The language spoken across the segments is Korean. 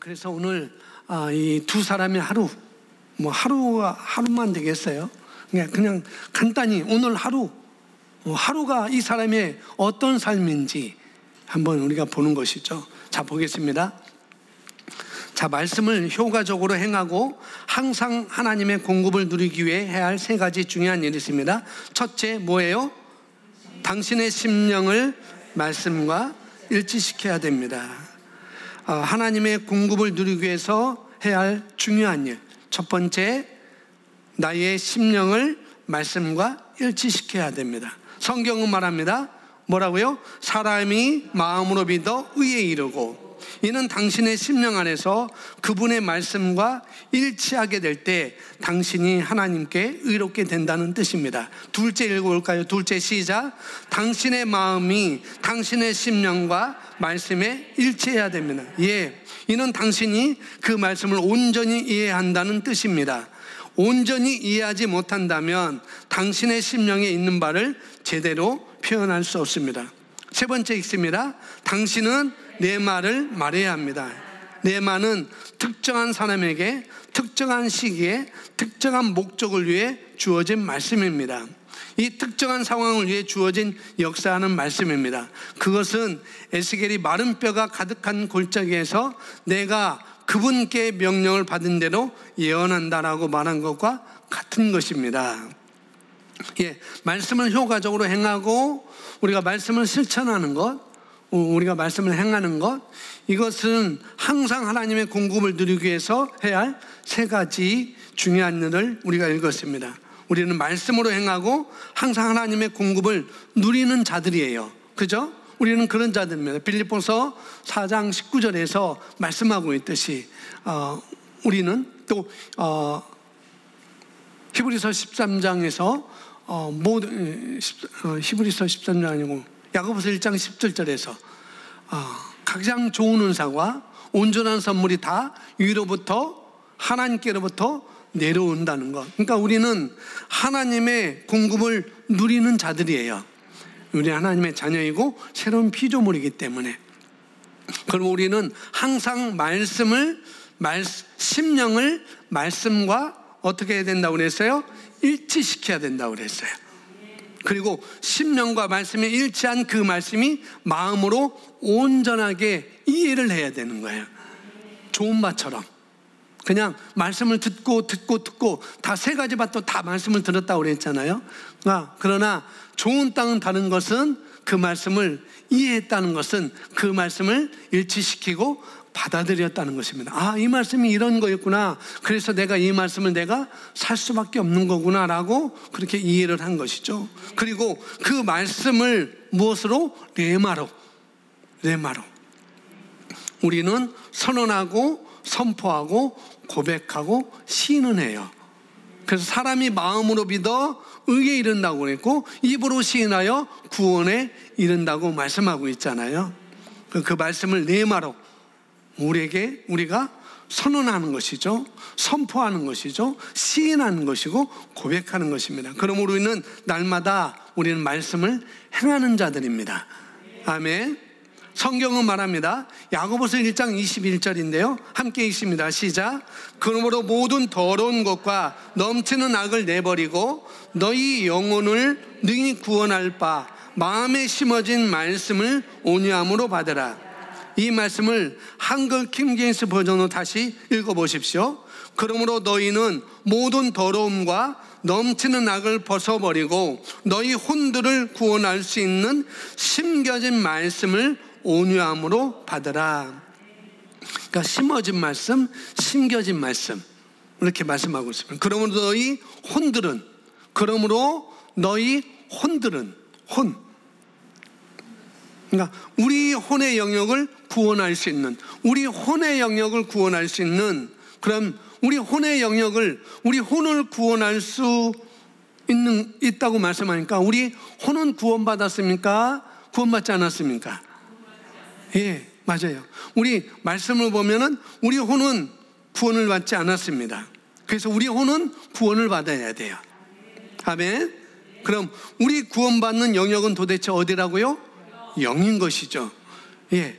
그래서 오늘 이 두 사람의 하루, 하루만 되겠어요. 그냥 간단히 오늘 하루가 이 사람의 어떤 삶인지 한번 우리가 보는 것이죠. 자, 보겠습니다. 자, 말씀을 효과적으로 행하고 항상 하나님의 공급을 누리기 위해 해야 할 세 가지 중요한 일이 있습니다. 첫째, 뭐예요? 당신의 심령을 말씀과 일치시켜야 됩니다. 하나님의 공급을 누리기 위해서 해야 할 중요한 일. 첫 번째, 나의 심령을 말씀과 일치시켜야 됩니다. 성경은 말합니다. 뭐라고요? 사람이 마음으로 믿어 의에 이르고 이는 당신의 심령 안에서 그분의 말씀과 일치하게 될 때 당신이 하나님께 의롭게 된다는 뜻입니다. 둘째 읽어볼까요? 둘째 시작. 당신의 마음이 당신의 심령과 말씀에 일치해야 됩니다. 이는 당신이 그 말씀을 온전히 이해한다는 뜻입니다. 온전히 이해하지 못한다면 당신의 심령에 있는 바를 제대로 표현할 수 없습니다. 세 번째 읽습니다. 당신은 내 말을 말해야 합니다. 내 말은 특정한 사람에게 특정한 시기에 특정한 목적을 위해 주어진 말씀입니다. 이 특정한 상황을 위해 주어진 역사하는 말씀입니다. 그것은 에스겔이 마른 뼈가 가득한 골짜기에서 내가 그분께 명령을 받은 대로 예언한다라고 말한 것과 같은 것입니다. 말씀을 효과적으로 행하고 우리가 말씀을 실천하는 것, 우리가 말씀을 행하는 것, 이것은 항상 하나님의 공급을 누리기 위해서 해야 할 세 가지 중요한 일을 우리가 읽었습니다. 우리는 말씀으로 행하고 항상 하나님의 공급을 누리는 자들이에요. 그죠? 우리는 그런 자들입니다. 빌립보서 4장 19절에서 말씀하고 있듯이 우리는 또 히브리서 13장에서 히브리서 13장 아니고 야고보서 1장 17절에서 가장 좋은 은사와 온전한 선물이 다 위로부터 하나님께로부터 내려온다는 것. 그러니까 우리는 하나님의 공급을 누리는 자들이에요. 우리 하나님의 자녀이고 새로운 피조물이기 때문에. 그리고 우리는 항상 심령을 말씀과 어떻게 해야 된다고 그랬어요? 일치시켜야 된다고 그랬어요. 그리고 심령과 말씀이 일치한 그 말씀이 마음으로 온전하게 이해를 해야 되는 거예요. 좋은 밭처럼. 그냥 말씀을 듣고 다 세 가지 밭도 다 말씀을 들었다고 그랬잖아요. 그러나 좋은 땅은 다른 것은 그 말씀을 이해했다는 것은 그 말씀을 일치시키고 받아들였다는 것입니다. 이 말씀이 이런 거였구나. 그래서 내가 이 말씀을 내가 살 수밖에 없는 거구나라고 그렇게 이해를 한 것이죠. 그리고 그 말씀을 무엇으로? 레마로. 우리는 선언하고 선포하고 고백하고 시인은 해요. 그래서 사람이 마음으로 믿어 의에 이른다고 그랬고 입으로 시인하여 구원에 이른다고 말씀하고 있잖아요. 그 말씀을 레마로 우리가 선언하는 것이죠. 선포하는 것이죠. 시인하는 것이고 고백하는 것입니다. 그러므로 우리는 날마다 우리는 말씀을 행하는 자들입니다. 아멘. 성경은 말합니다. 야고보서 1장 21절인데요. 함께 읽습니다. 시작. 그러므로 모든 더러운 것과 넘치는 악을 내버리고 너희 영혼을 능히 구원할 바 마음에 심어진 말씀을 온유함으로 받으라. 이 말씀을 한글 킹제임스 버전으로 다시 읽어보십시오. 그러므로 너희는 모든 더러움과 넘치는 악을 벗어버리고 너희 혼들을 구원할 수 있는 심겨진 말씀을 온유함으로 받으라. 그러니까 심어진 말씀, 심겨진 말씀 이렇게 말씀하고 있습니다. 그러므로 너희 혼들은 그러니까 우리 혼의 영역을 구원할 수 있는 그럼 우리 혼의 영역을 우리 혼을 구원할 수 있다고 말씀하니까 우리 혼은 구원받았습니까? 구원받지 않았습니까? 예, 맞아요. 우리 말씀을 보면은 우리 혼은 구원을 받지 않았습니다. 그래서 우리 혼은 구원을 받아야 돼요. 아멘. 그럼 우리 구원받는 영역은 도대체 어디라고요? 영인 것이죠. 예.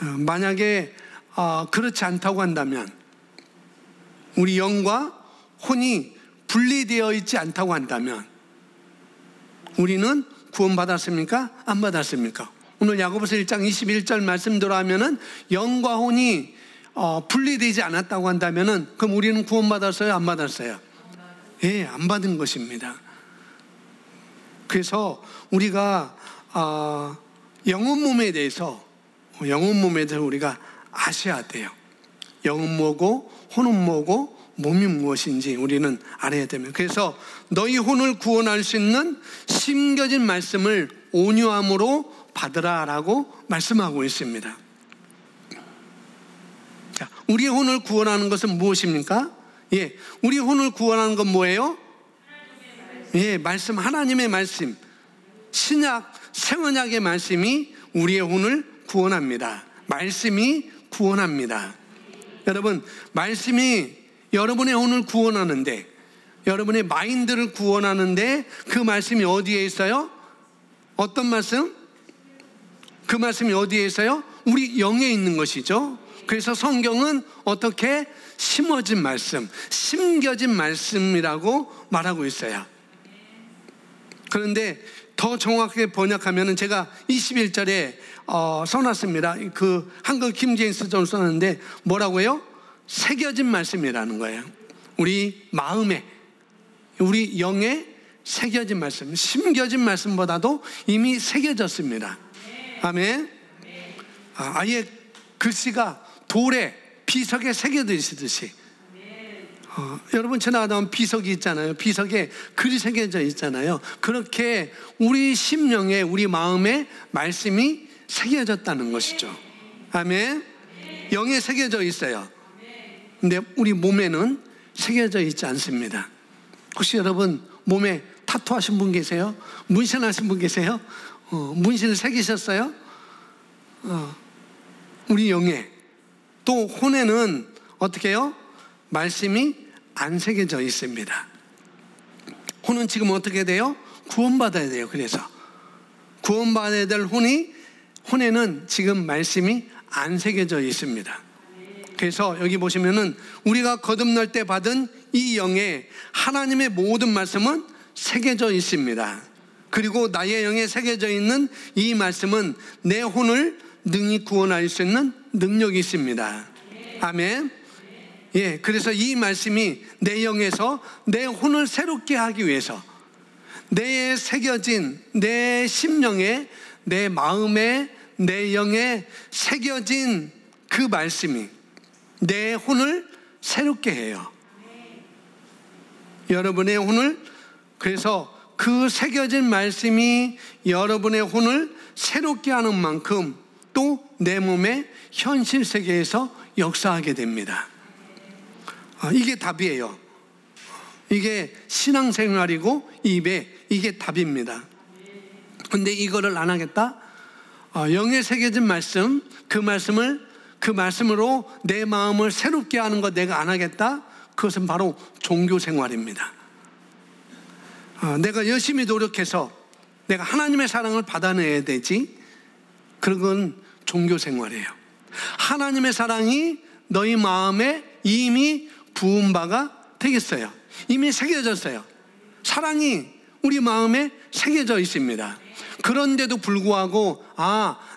만약에 그렇지 않다고 한다면, 우리 영과 혼이 분리되어 있지 않다고 한다면 우리는 구원받았습니까? 안 받았습니까? 오늘 야고보서 1장 21절 말씀대로 하면은 영과 혼이 분리되지 않았다고 한다면은 그럼 우리는 구원받았어요? 안 받았어요? 예, 안 받은 것입니다. 그래서 우리가 영혼 몸에 대해서 우리가 아셔야 돼요. 영은 뭐고 혼은 뭐고 몸이 무엇인지 우리는 알아야 됩니다. 그래서 너희 혼을 구원할 수 있는 심겨진 말씀을 온유함으로 받으라라고 말씀하고 있습니다. 자, 우리의 혼을 구원하는 것은 무엇입니까? 예, 우리 혼을 구원하는 건 뭐예요? 예, 말씀, 하나님의 말씀, 신약, 새언약의 말씀이 우리의 혼을 구원합니다. 말씀이 구원합니다. 여러분, 말씀이 여러분의 혼을 구원하는데, 여러분의 마인드를 구원하는데 그 말씀이 어디에 있어요? 어떤 말씀? 그 말씀이 어디에 있어요? 우리 영에 있는 것이죠. 그래서 성경은 어떻게 심어진 말씀, 심겨진 말씀이라고 말하고 있어요. 그런데 더 정확하게 번역하면 제가 21절에 써놨습니다. 그 한글 킹제임스를 썼는데 뭐라고요? 새겨진 말씀이라는 거예요. 우리 마음에, 우리 영에 새겨진 말씀, 심겨진 말씀보다도 이미 새겨졌습니다. 아멘. 아예 글씨가 돌에 비석에 새겨지듯이 여러분 지나가다 비석이 있잖아요. 비석에 글이 새겨져 있잖아요. 그렇게 우리 심령에, 우리 마음에 말씀이 새겨졌다는 것이죠. 아멘. 영에 새겨져 있어요. 근데 우리 몸에는 새겨져 있지 않습니다. 혹시 여러분 몸에 타투하신 분 계세요? 문신하신 분 계세요? 문신을 새기셨어요? 우리 영에, 또 혼에는 어떻게 해요? 말씀이 안 새겨져 있습니다. 혼은 지금 어떻게 돼요? 구원받아야 돼요. 그래서 구원받아야 될 혼에는 지금 말씀이 안 새겨져 있습니다. 그래서 여기 보시면은 우리가 거듭날 때 받은 이 영에 하나님의 모든 말씀은 새겨져 있습니다. 그리고 나의 영에 새겨져 있는 이 말씀은 내 혼을 능히 구원할 수 있는 능력이 있습니다. 아멘. 예, 그래서 이 말씀이 내 영에서 내 혼을 새롭게 하기 위해서 내에 새겨진, 내 심령에, 내 마음에, 내 영에 새겨진 그 말씀이 내 혼을 새롭게 해요. 여러분의 혼을, 그래서 그 새겨진 말씀이 여러분의 혼을 새롭게 하는 만큼 또 내 몸의 현실 세계에서 역사하게 됩니다. 이게 답이에요. 이게 신앙생활이고 이게 답입니다. 근데 이거를 안 하겠다? 영에 새겨진 말씀, 그 말씀으로 내 마음을 새롭게 하는 거 내가 안 하겠다? 그것은 바로 종교생활입니다. 내가 열심히 노력해서 내가 하나님의 사랑을 받아내야 되지, 그런 건 종교생활이에요. 하나님의 사랑이 너희 마음에 이미 부은 바가 되겠어요. 이미 새겨졌어요. 사랑이 우리 마음에 새겨져 있습니다. 그런데도 불구하고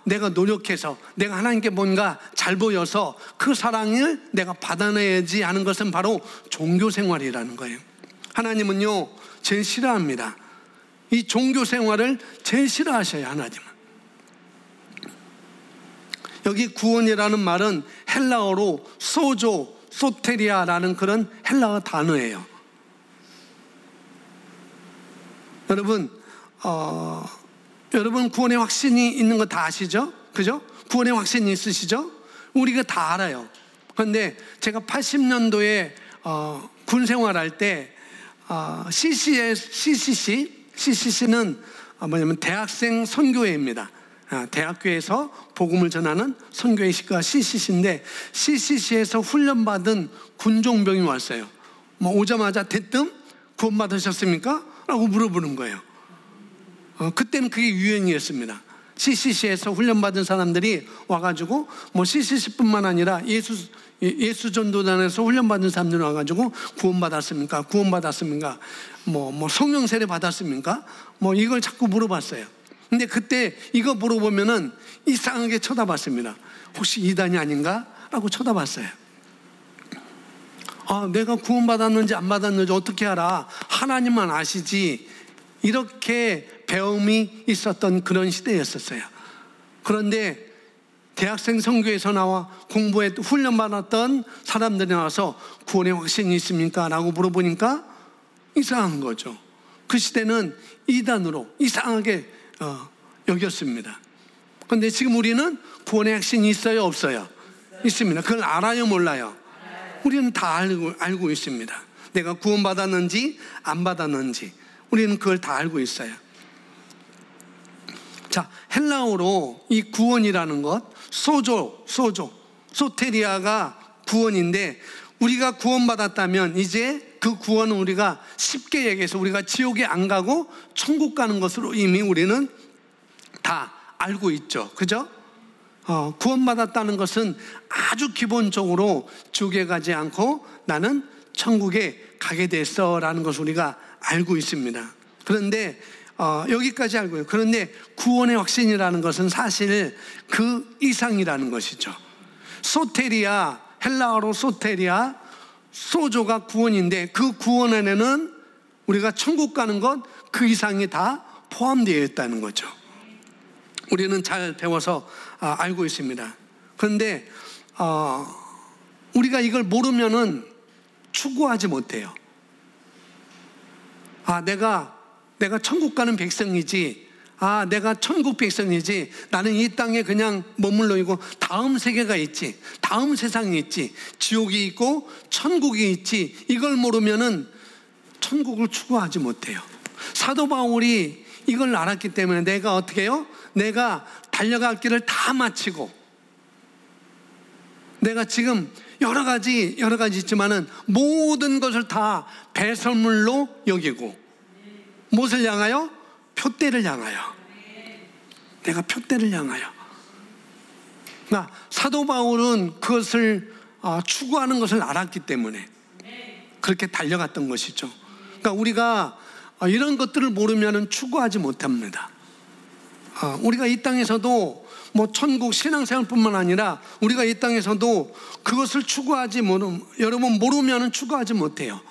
내가 노력해서 내가 하나님께 뭔가 잘 보여서 그 사랑을 내가 받아내야지 하는 것은 바로 종교생활이라는 거예요. 하나님은요 제일 싫어합니다. 이 종교생활을 제일 싫어하셔요. 하나님은. 여기 구원이라는 말은 헬라어로 소테리아라는 그런 헬라어 단어예요. 여러분 구원의 확신이 있는 거 다 아시죠? 그죠? 구원의 확신이 있으시죠? 우리가 다 알아요. 그런데 제가 80년도에 군 생활할 때 CCC는 뭐냐면 대학생 선교회입니다. 대학교에서 복음을 전하는 선교회 식구가 CCC인데, CCC에서 훈련받은 군종병이 왔어요. 오자마자 대뜸 구원받으셨습니까? 라고 물어보는 거예요. 그때는 그게 유행이었습니다. CCC에서 훈련받은 사람들이 와가지고 뭐 CCC뿐만 아니라 예수 전도단에서 훈련받은 사람들이 와가지고 구원받았습니까? 구원받았습니까? 뭐 성령 세례 받았습니까? 뭐 이걸 자꾸 물어봤어요. 근데 그때 이거 물어보면은 이상하게 쳐다봤습니다. 혹시 이단이 아닌가? 라고 쳐다봤어요. 내가 구원받았는지 안 받았는지 어떻게 알아? 하나님만 아시지. 이렇게 배움이 있었던 그런 시대였었어요. 그런데 대학생 선교에서 나와 공부에 훈련받았던 사람들이 나와서 구원의 확신이 있습니까? 라고 물어보니까 이상한 거죠. 그 시대는 이단으로 이상하게 여겼습니다. 그런데 지금 우리는 구원의 확신이 있어요? 없어요? 있습니다. 그걸 알아요? 몰라요? 우리는 다 알고 있습니다. 내가 구원받았는지 안 받았는지 우리는 그걸 다 알고 있어요. 자, 헬라어로 이 구원이라는 것, 소테리아가 구원인데, 우리가 구원받았다면 이제 그 구원은 우리가 쉽게 얘기해서 우리가 지옥에 안 가고 천국 가는 것으로 이미 우리는 다 알고 있죠. 그죠? 구원받았다는 것은 아주 기본적으로 지옥에 가지 않고 나는 천국에 가게 됐어 라는 것을 우리가 알고 있습니다. 그런데 여기까지 알고요. 그런데 구원의 확신이라는 것은 사실 그 이상이라는 것이죠. 소테리아, 헬라어로 소테리아, 소조가 구원인데 그 구원 안에는 우리가 천국 가는 것 그 이상이 다 포함되어 있다는 거죠. 우리는 잘 배워서 알고 있습니다. 그런데 우리가 이걸 모르면은 추구하지 못해요. 내가 천국 가는 백성이지, 내가 천국 백성이지, 나는 이 땅에 그냥 머물러 있고 다음 세계가 있지, 다음 세상이 있지, 지옥이 있고 천국이 있지, 이걸 모르면은 천국을 추구하지 못해요. 사도 바울이 이걸 알았기 때문에 내가 어떻게 해요? 내가 달려갈 길을 다 마치고, 내가 지금 여러 가지 있지만은 모든 것을 다 배설물로 여기고, 무엇을 향하여? 표대를 향하여. 내가 표대를 향하여. 그러니까 사도 바울은 그것을 추구하는 것을 알았기 때문에 그렇게 달려갔던 것이죠. 그러니까 우리가 이런 것들을 모르면 추구하지 못합니다. 우리가 이 땅에서도 뭐 천국 신앙생활뿐만 아니라 우리가 이 땅에서도 그것을 여러분 모르면 추구하지 못해요.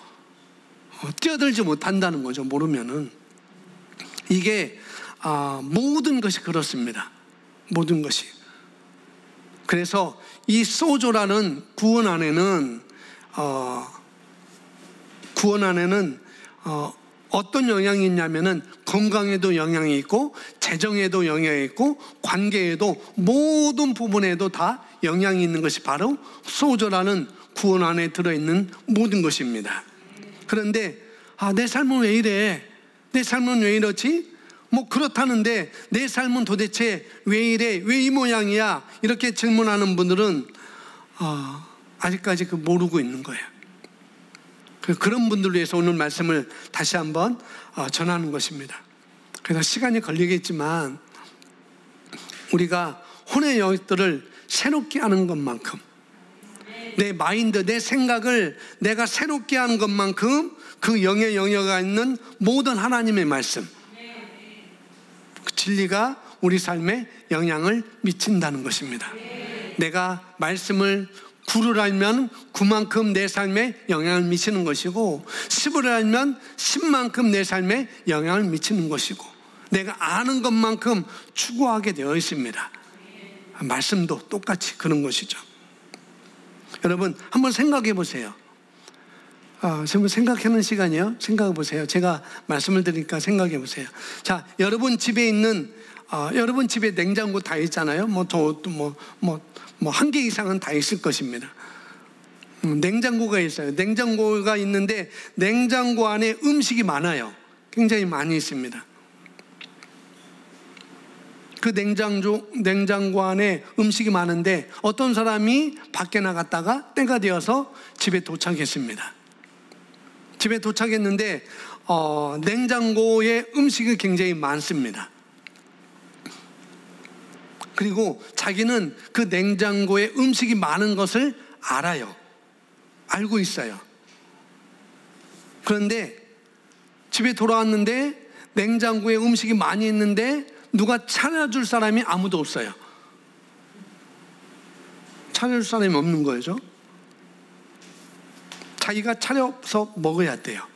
뛰어들지 못한다는 거죠. 모르면은. 이게 모든 것이 그렇습니다. 모든 것이. 그래서 이 소조라는 구원 안에는 어떤 영향이 있냐면은 건강에도 영향이 있고 재정에도 영향이 있고 관계에도 모든 부분에도 다 영향이 있는 것이 바로 소조라는 구원 안에 들어있는 모든 것입니다. 그런데 내 삶은 왜 이래? 내 삶은 왜 이러지? 뭐 그렇다는데 내 삶은 도대체 왜 이래? 왜 이 모양이야? 이렇게 질문하는 분들은 아직까지 모르고 있는 거예요. 그런 분들을 위해서 오늘 말씀을 다시 한번 전하는 것입니다. 그래서 시간이 걸리겠지만 우리가 혼의 영역들을 새롭게 하는 것만큼, 내 마인드, 내 생각을 내가 새롭게 하는 것만큼 그 영의 영역에 있는 모든 하나님의 말씀, 그 진리가 우리 삶에 영향을 미친다는 것입니다. 내가 말씀을 9를 알면 9만큼 내 삶에 영향을 미치는 것이고, 10을 알면 10만큼 내 삶에 영향을 미치는 것이고, 내가 아는 것만큼 추구하게 되어 있습니다. 말씀도 똑같이 그런 것이죠. 여러분 한번 생각해 보세요. 지금 생각하는 시간이에요. 생각해 보세요. 제가 말씀을 드리니까 생각해 보세요. 자, 여러분 집에 있는 여러분 집에 냉장고 다 있잖아요. 한 개 이상은 다 있을 것입니다. 냉장고가 있어요. 냉장고가 있는데 냉장고 안에 음식이 많아요. 굉장히 많이 있습니다. 그 냉장고 안에 음식이 많은데 어떤 사람이 밖에 나갔다가 때가 되어서 집에 도착했습니다. 집에 도착했는데 냉장고에 음식이 굉장히 많습니다. 그리고 자기는 그 냉장고에 음식이 많은 것을 알아요. 알고 있어요. 그런데 집에 돌아왔는데 냉장고에 음식이 많이 있는데 누가 차려줄 사람이 아무도 없어요. 차려줄 사람이 없는 거죠. 자기가 차려서 먹어야 돼요.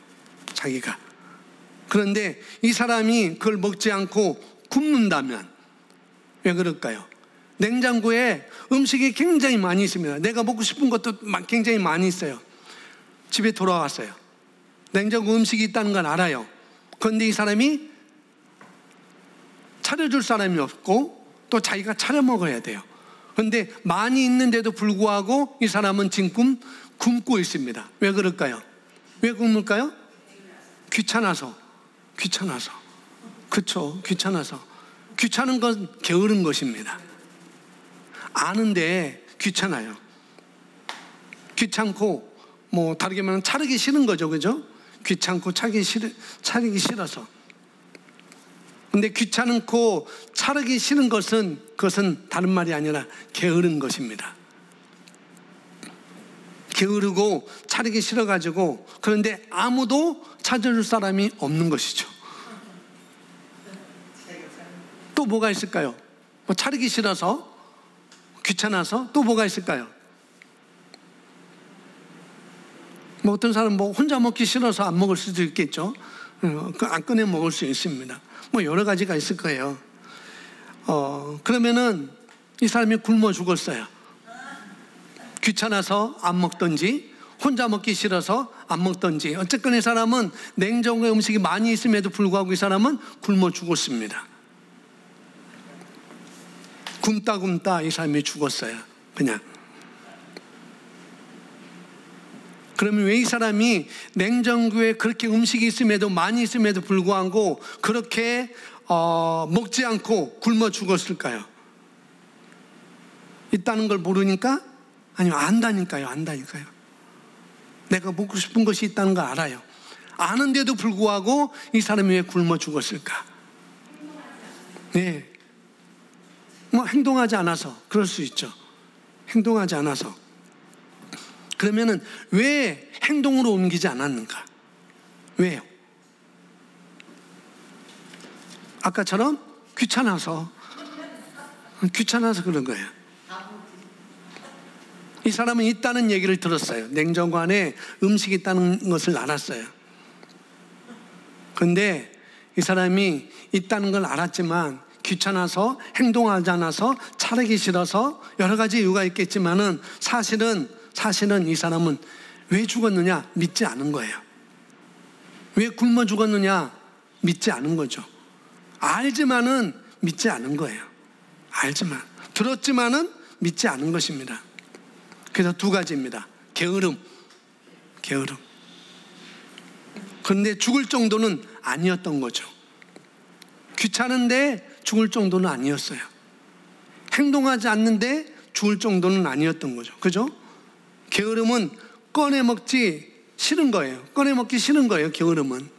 자기가. 그런데 이 사람이 그걸 먹지 않고 굶는다면 왜 그럴까요? 냉장고에 음식이 굉장히 많이 있습니다. 내가 먹고 싶은 것도 굉장히 많이 있어요. 집에 돌아왔어요. 냉장고 음식이 있다는 걸 알아요. 그런데 이 사람이 차려줄 사람이 없고 또 자기가 차려 먹어야 돼요. 그런데 많이 있는데도 불구하고 이 사람은 지금 굶고 있습니다. 왜 그럴까요? 왜 굶을까요? 귀찮아서. 그렇죠. 귀찮아서. 귀찮은 건 게으른 것입니다. 아는데 귀찮아요. 귀찮고 다르게 말하면 차리기 싫은 거죠. 그죠? 귀찮고 차리기 싫어서. 근데 귀찮고 차리기 싫은 그것은 다른 말이 아니라 게으른 것입니다. 게으르고 차리기 싫어가지고, 그런데 아무도 찾아줄 사람이 없는 것이죠. 또 뭐가 있을까요? 차리기 싫어서, 귀찮아서 또 뭐가 있을까요? 어떤 사람은 혼자 먹기 싫어서 안 먹을 수도 있겠죠. 안 꺼내 먹을 수 있습니다. 여러 가지가 있을 거예요. 그러면은 이 사람이 굶어 죽었어요. 귀찮아서 안 먹든지 혼자 먹기 싫어서 안 먹든지, 어쨌건 이 사람은 냉장고에 음식이 많이 있음에도 불구하고 이 사람은 굶어 죽었습니다. 굶다 이 사람이 죽었어요. 그냥. 그러면 왜 이 사람이 냉장고에 그렇게 음식이 있음에도, 많이 있음에도 불구하고 그렇게 먹지 않고 굶어 죽었을까요? 있다는 걸 모르니까? 아니요, 안다니까요. 내가 먹고 싶은 것이 있다는 걸 알아요. 아는데도 불구하고 이 사람이 왜 굶어 죽었을까? 네. 행동하지 않아서 그럴 수 있죠. 행동하지 않아서. 그러면은 왜 행동으로 옮기지 않았는가? 왜요? 아까처럼 귀찮아서 그런 거예요. 이 사람은 있다는 얘기를 들었어요. 냉장고 안에 음식이 있다는 것을 알았어요. 그런데 이 사람이 있다는 걸 알았지만 귀찮아서, 행동하지 않아서, 차리기 싫어서 여러 가지 이유가 있겠지만은 사실은 이 사람은 왜 죽었느냐? 믿지 않은 거예요. 왜 굶어 죽었느냐? 믿지 않은 거죠. 알지만은 믿지 않은 거예요. 들었지만은 믿지 않은 것입니다. 그래서 두 가지입니다. 게으름. 그런데 죽을 정도는 아니었던 거죠. 귀찮은데 죽을 정도는 아니었어요. 행동하지 않는데 죽을 정도는 아니었던 거죠. 그죠? 게으름은 꺼내 먹기 싫은 거예요. 게으름은.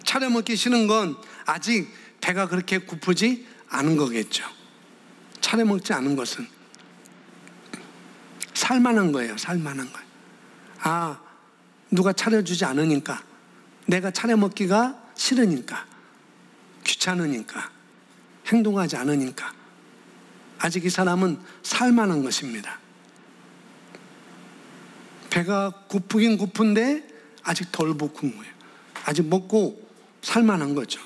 차려 먹기 싫은 건 아직 배가 그렇게 고프지 않은 거겠죠. 차려 먹지 않은 것은 살만한 거예요. 누가 차려주지 않으니까, 내가 차려 먹기가 싫으니까, 귀찮으니까, 행동하지 않으니까 아직 이 사람은 살만한 것입니다. 배가 고프긴 고픈데 아직 덜 고픈 거예요. 아직 먹고 살만한 거죠.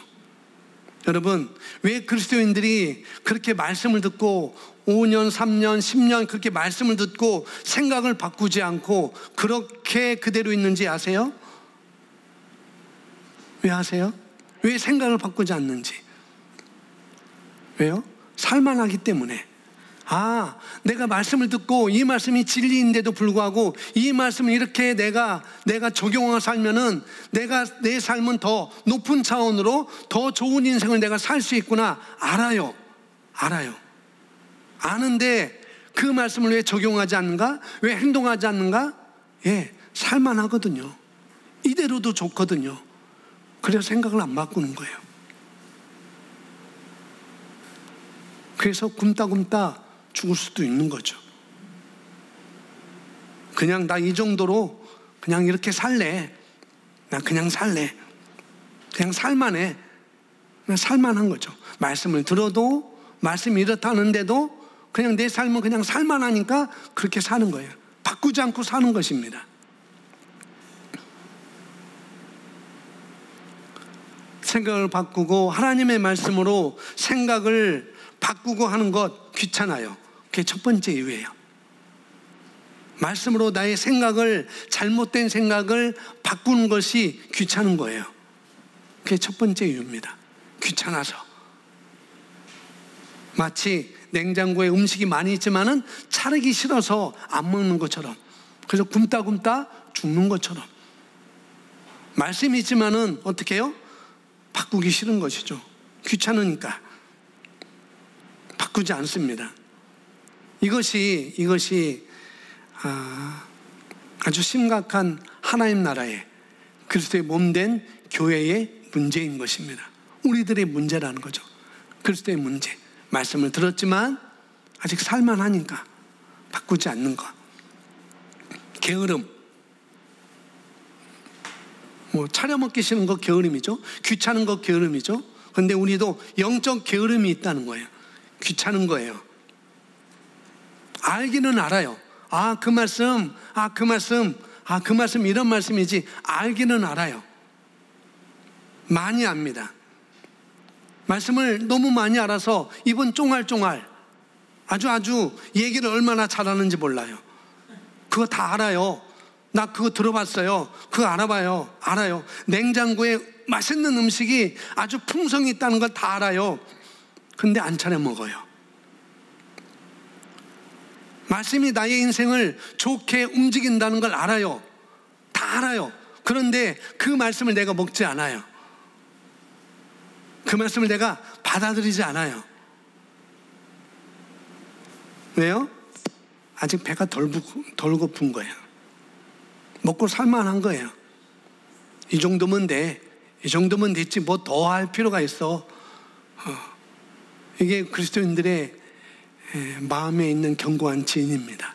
여러분, 왜 그리스도인들이 그렇게 말씀을 듣고 5년, 3년, 10년 그렇게 말씀을 듣고 생각을 바꾸지 않고 그렇게 그대로 있는지 아세요? 왜 아세요? 왜 생각을 바꾸지 않는지. 왜요? 살만하기 때문에. 내가 말씀을 듣고 이 말씀이 진리인데도 불구하고 이 말씀을 이렇게 내가 적용하고 살면은 내 삶은 더 높은 차원으로 더 좋은 인생을 내가 살 수 있구나. 알아요. 아는데 그 말씀을 왜 적용하지 않는가? 왜 행동하지 않는가? 살만하거든요. 이대로도 좋거든요. 그래서 생각을 안 바꾸는 거예요. 그래서 굶다 죽을 수도 있는 거죠. 그냥 나 이 정도로 그냥 이렇게 살래. 나 그냥 살래. 그냥 살만해. 그냥 살만한 거죠. 말씀을 들어도, 말씀이 이렇다는데도 그냥 내 삶은 그냥 살만하니까 그렇게 사는 거예요. 바꾸지 않고 사는 것입니다. 생각을 바꾸고 하나님의 말씀으로 생각을 바꾸고 하는 것 귀찮아요. 그게 첫 번째 이유예요. 말씀으로 나의 생각을, 잘못된 생각을 바꾸는 것이 귀찮은 거예요. 그게 첫 번째 이유입니다. 귀찮아서. 마치 냉장고에 음식이 많이 있지만은 차리기 싫어서 안 먹는 것처럼, 그래서 굶다 죽는 것처럼, 말씀이 있지만은 어떻게 해요? 바꾸기 싫은 것이죠. 귀찮으니까 바꾸지 않습니다. 이것이 아주 심각한 하나님 나라의 그리스도의 몸된 교회의 문제인 것입니다. 우리들의 문제라는 거죠. 그리스도의 문제. 말씀을 들었지만 아직 살만하니까 바꾸지 않는 것. 게으름. 차려먹기 싫은 거 게으름이죠. 귀찮은 거 게으름이죠. 그런데 우리도 영적 게으름이 있다는 거예요. 귀찮은 거예요. 알기는 알아요. 그 말씀 이런 말씀이지. 알기는 알아요. 많이 압니다. 말씀을 너무 많이 알아서 입은 쫑알쫑알 아주 얘기를 얼마나 잘하는지 몰라요. 그거 다 알아요. 나 그거 들어봤어요. 그거 알아봐요. 알아요. 냉장고에 맛있는 음식이 아주 풍성히 있다는 걸 다 알아요. 근데 안 차려 먹어요. 말씀이 나의 인생을 좋게 움직인다는 걸 알아요. 다 알아요. 그런데 그 말씀을 내가 먹지 않아요. 그 말씀을 내가 받아들이지 않아요. 왜요? 아직 배가 덜 고픈 거예요. 먹고 살만한 거예요. 이 정도면 돼. 이 정도면 됐지 뭐 더 할 필요가 있어. 이게 그리스도인들의 마음에 있는 견고한 진입니다.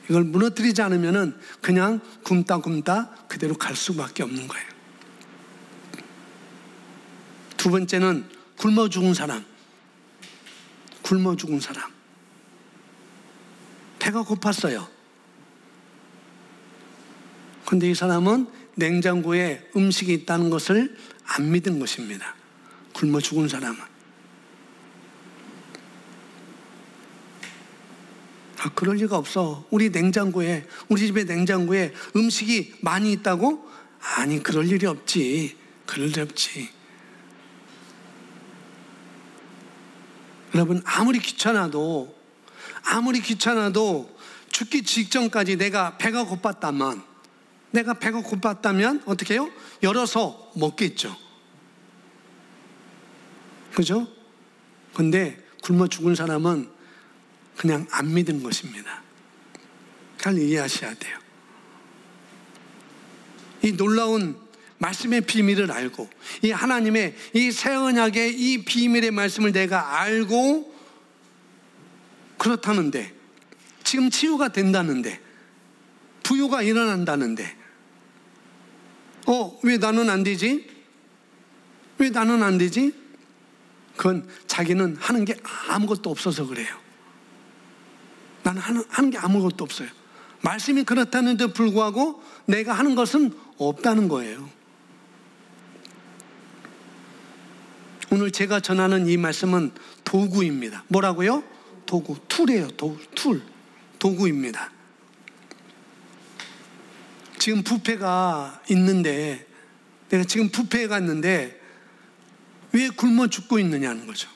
이걸 무너뜨리지 않으면 그냥 굶다 그대로 갈 수밖에 없는 거예요. 두 번째는 굶어 죽은 사람. 배가 고팠어요. 그런데 이 사람은 냉장고에 음식이 있다는 것을 안 믿은 것입니다. 굶어 죽은 사람은. 그럴 리가 없어. 우리 집에 냉장고에 음식이 많이 있다고? 아니, 그럴 일이 없지. 여러분, 아무리 귀찮아도 죽기 직전까지 내가 배가 고팠다면 어떻게 해요? 열어서 먹겠죠. 그죠? 근데 굶어 죽은 사람은 그냥 안 믿은 것입니다. 잘 이해하셔야 돼요. 이 놀라운 말씀의 비밀을 알고, 이 하나님의 이 새 언약의 이 비밀의 말씀을 내가 알고, 그렇다는데, 지금 치유가 된다는데, 부유가 일어난다는데, 왜 나는 안 되지? 그건 자기는 하는 게 아무것도 없어서 그래요. 나는 하는 게 아무것도 없어요. 말씀이 그렇다는데 불구하고 내가 하는 것은 없다는 거예요. 오늘 제가 전하는 이 말씀은 도구입니다. 뭐라고요? 도구, 툴이에요. 도구입니다. 지금 뷔페가 있는데, 내가 지금 뷔페에 갔는데 왜 굶어 죽고 있느냐는 거죠.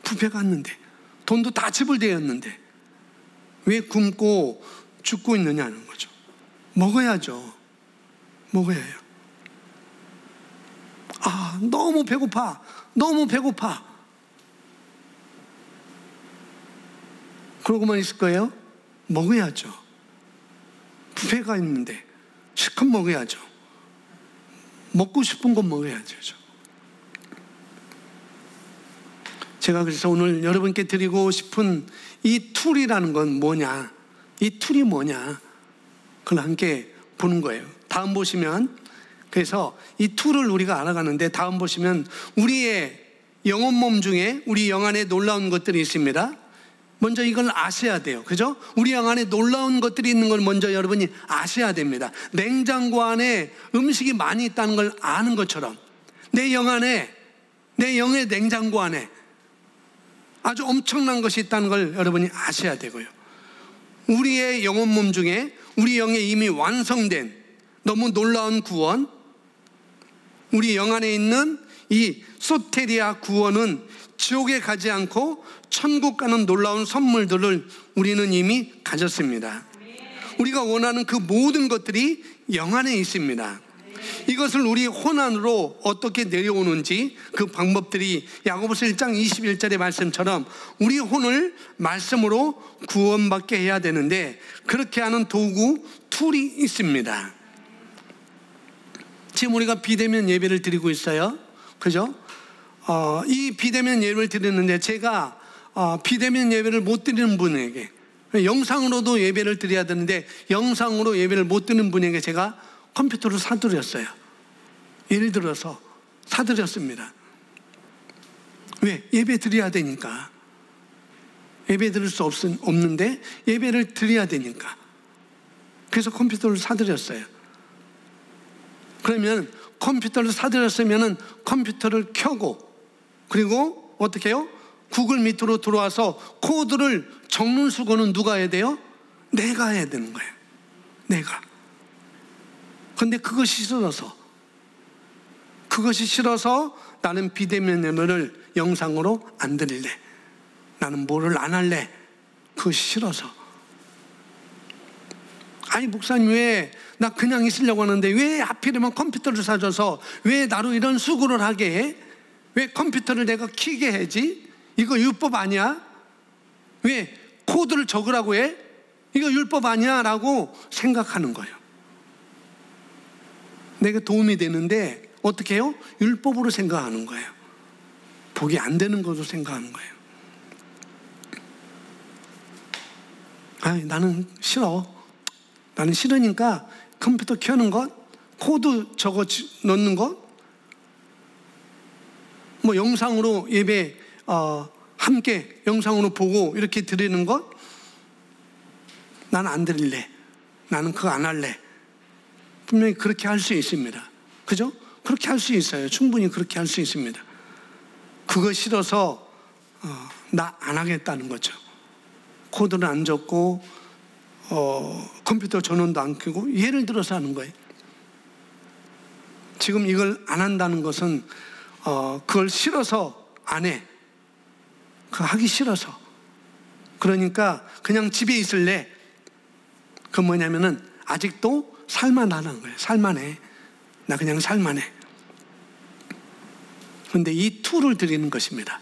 뷔페가 왔는데, 돈도 다 지불되었는데 왜 굶고 죽고 있느냐는 거죠. 먹어야죠. 먹어야 해요. 너무 배고파. 그러고만 있을 거예요? 먹어야죠. 뷔페가 있는데 실컷 먹어야죠. 먹고 싶은 건 먹어야죠. 제가 그래서 오늘 여러분께 드리고 싶은 이 툴이라는 건 뭐냐, 이 툴이 뭐냐, 그걸 함께 보는 거예요. 다음 보시면, 그래서 이 툴을 우리가 알아가는데, 다음 보시면 우리의 영혼 몸 중에 우리 영 안에 놀라운 것들이 있습니다. 먼저 이걸 아셔야 돼요. 그죠? 우리 영 안에 놀라운 것들이 있는 걸 먼저 여러분이 아셔야 됩니다. 냉장고 안에 음식이 많이 있다는 걸 아는 것처럼 내 영 안에, 내 영의 냉장고 안에 아주 엄청난 것이 있다는 걸 여러분이 아셔야 되고요. 우리의 영혼 몸 중에 우리 영에 이미 완성된 너무 놀라운 구원, 우리 영 안에 있는 이 소테리아 구원은 지옥에 가지 않고 천국 가는 놀라운 선물들을 우리는 이미 가졌습니다. 우리가 원하는 그 모든 것들이 영 안에 있습니다. 이것을 우리 혼 안으로 어떻게 내려오는지 그 방법들이 야고보서 1장 21절의 말씀처럼 우리 혼을 말씀으로 구원받게 해야 되는데, 그렇게 하는 도구, 툴이 있습니다. 지금 우리가 비대면 예배를 드리고 있어요. 그죠? 이 비대면 예배를 드리는데, 제가 비대면 예배를 못 드리는 분에게, 영상으로도 예배를 드려야 되는데 영상으로 예배를 못 드리는 분에게 제가 컴퓨터를 사드렸어요. 예를 들어서 사드렸습니다. 왜? 예배 드려야 되니까. 예배 드릴 수 없는데 예배를 드려야 되니까. 그래서 컴퓨터를 사드렸어요. 그러면 컴퓨터를 사드렸으면 컴퓨터를 켜고, 그리고 어떻게 해요? 구글 미트로 들어와서 코드를 적는 수고는 누가 해야 돼요? 내가 해야 되는 거예요. 내가. 근데 그것이 싫어서 나는 비대면 예배를 영상으로 안 드릴래. 나는 뭐를 안 할래. 그것이 싫어서. 아니 목사님, 왜 나 그냥 있으려고 하는데 왜 하필이면 컴퓨터를 사줘서 왜 나로 이런 수고를 하게 해? 왜 컴퓨터를 내가 켜게 하지? 이거 율법 아니야? 왜 코드를 적으라고 해? 이거 율법 아니야? 라고 생각하는 거예요. 내가 도움이 되는데 어떻게 해요? 율법으로 생각하는 거예요. 복이 안 되는 것으로 생각하는 거예요. 아니, 나는 싫어. 나는 싫으니까 컴퓨터 켜는 것, 코드 적어 넣는 것, 뭐 영상으로 예배 함께 영상으로 보고 이렇게 드리는 것, 나는 안 드릴래. 나는 그거 안 할래. 분명히 그렇게 할 수 있습니다. 그죠? 그렇게 할 수 있어요. 충분히 그렇게 할 수 있습니다. 그거 싫어서 나 안 하겠다는 거죠. 코드는 안 적고 컴퓨터 전원도 안 켜고, 예를 들어서 하는 거예요. 지금 이걸 안 한다는 것은 그걸 싫어서 안 해. 그거 하기 싫어서. 그러니까 그냥 집에 있을래. 그 뭐냐면은 아직도 살만하는 거예요. 살만해. 나 그냥 살만해. 그런데 이 툴을 드리는 것입니다.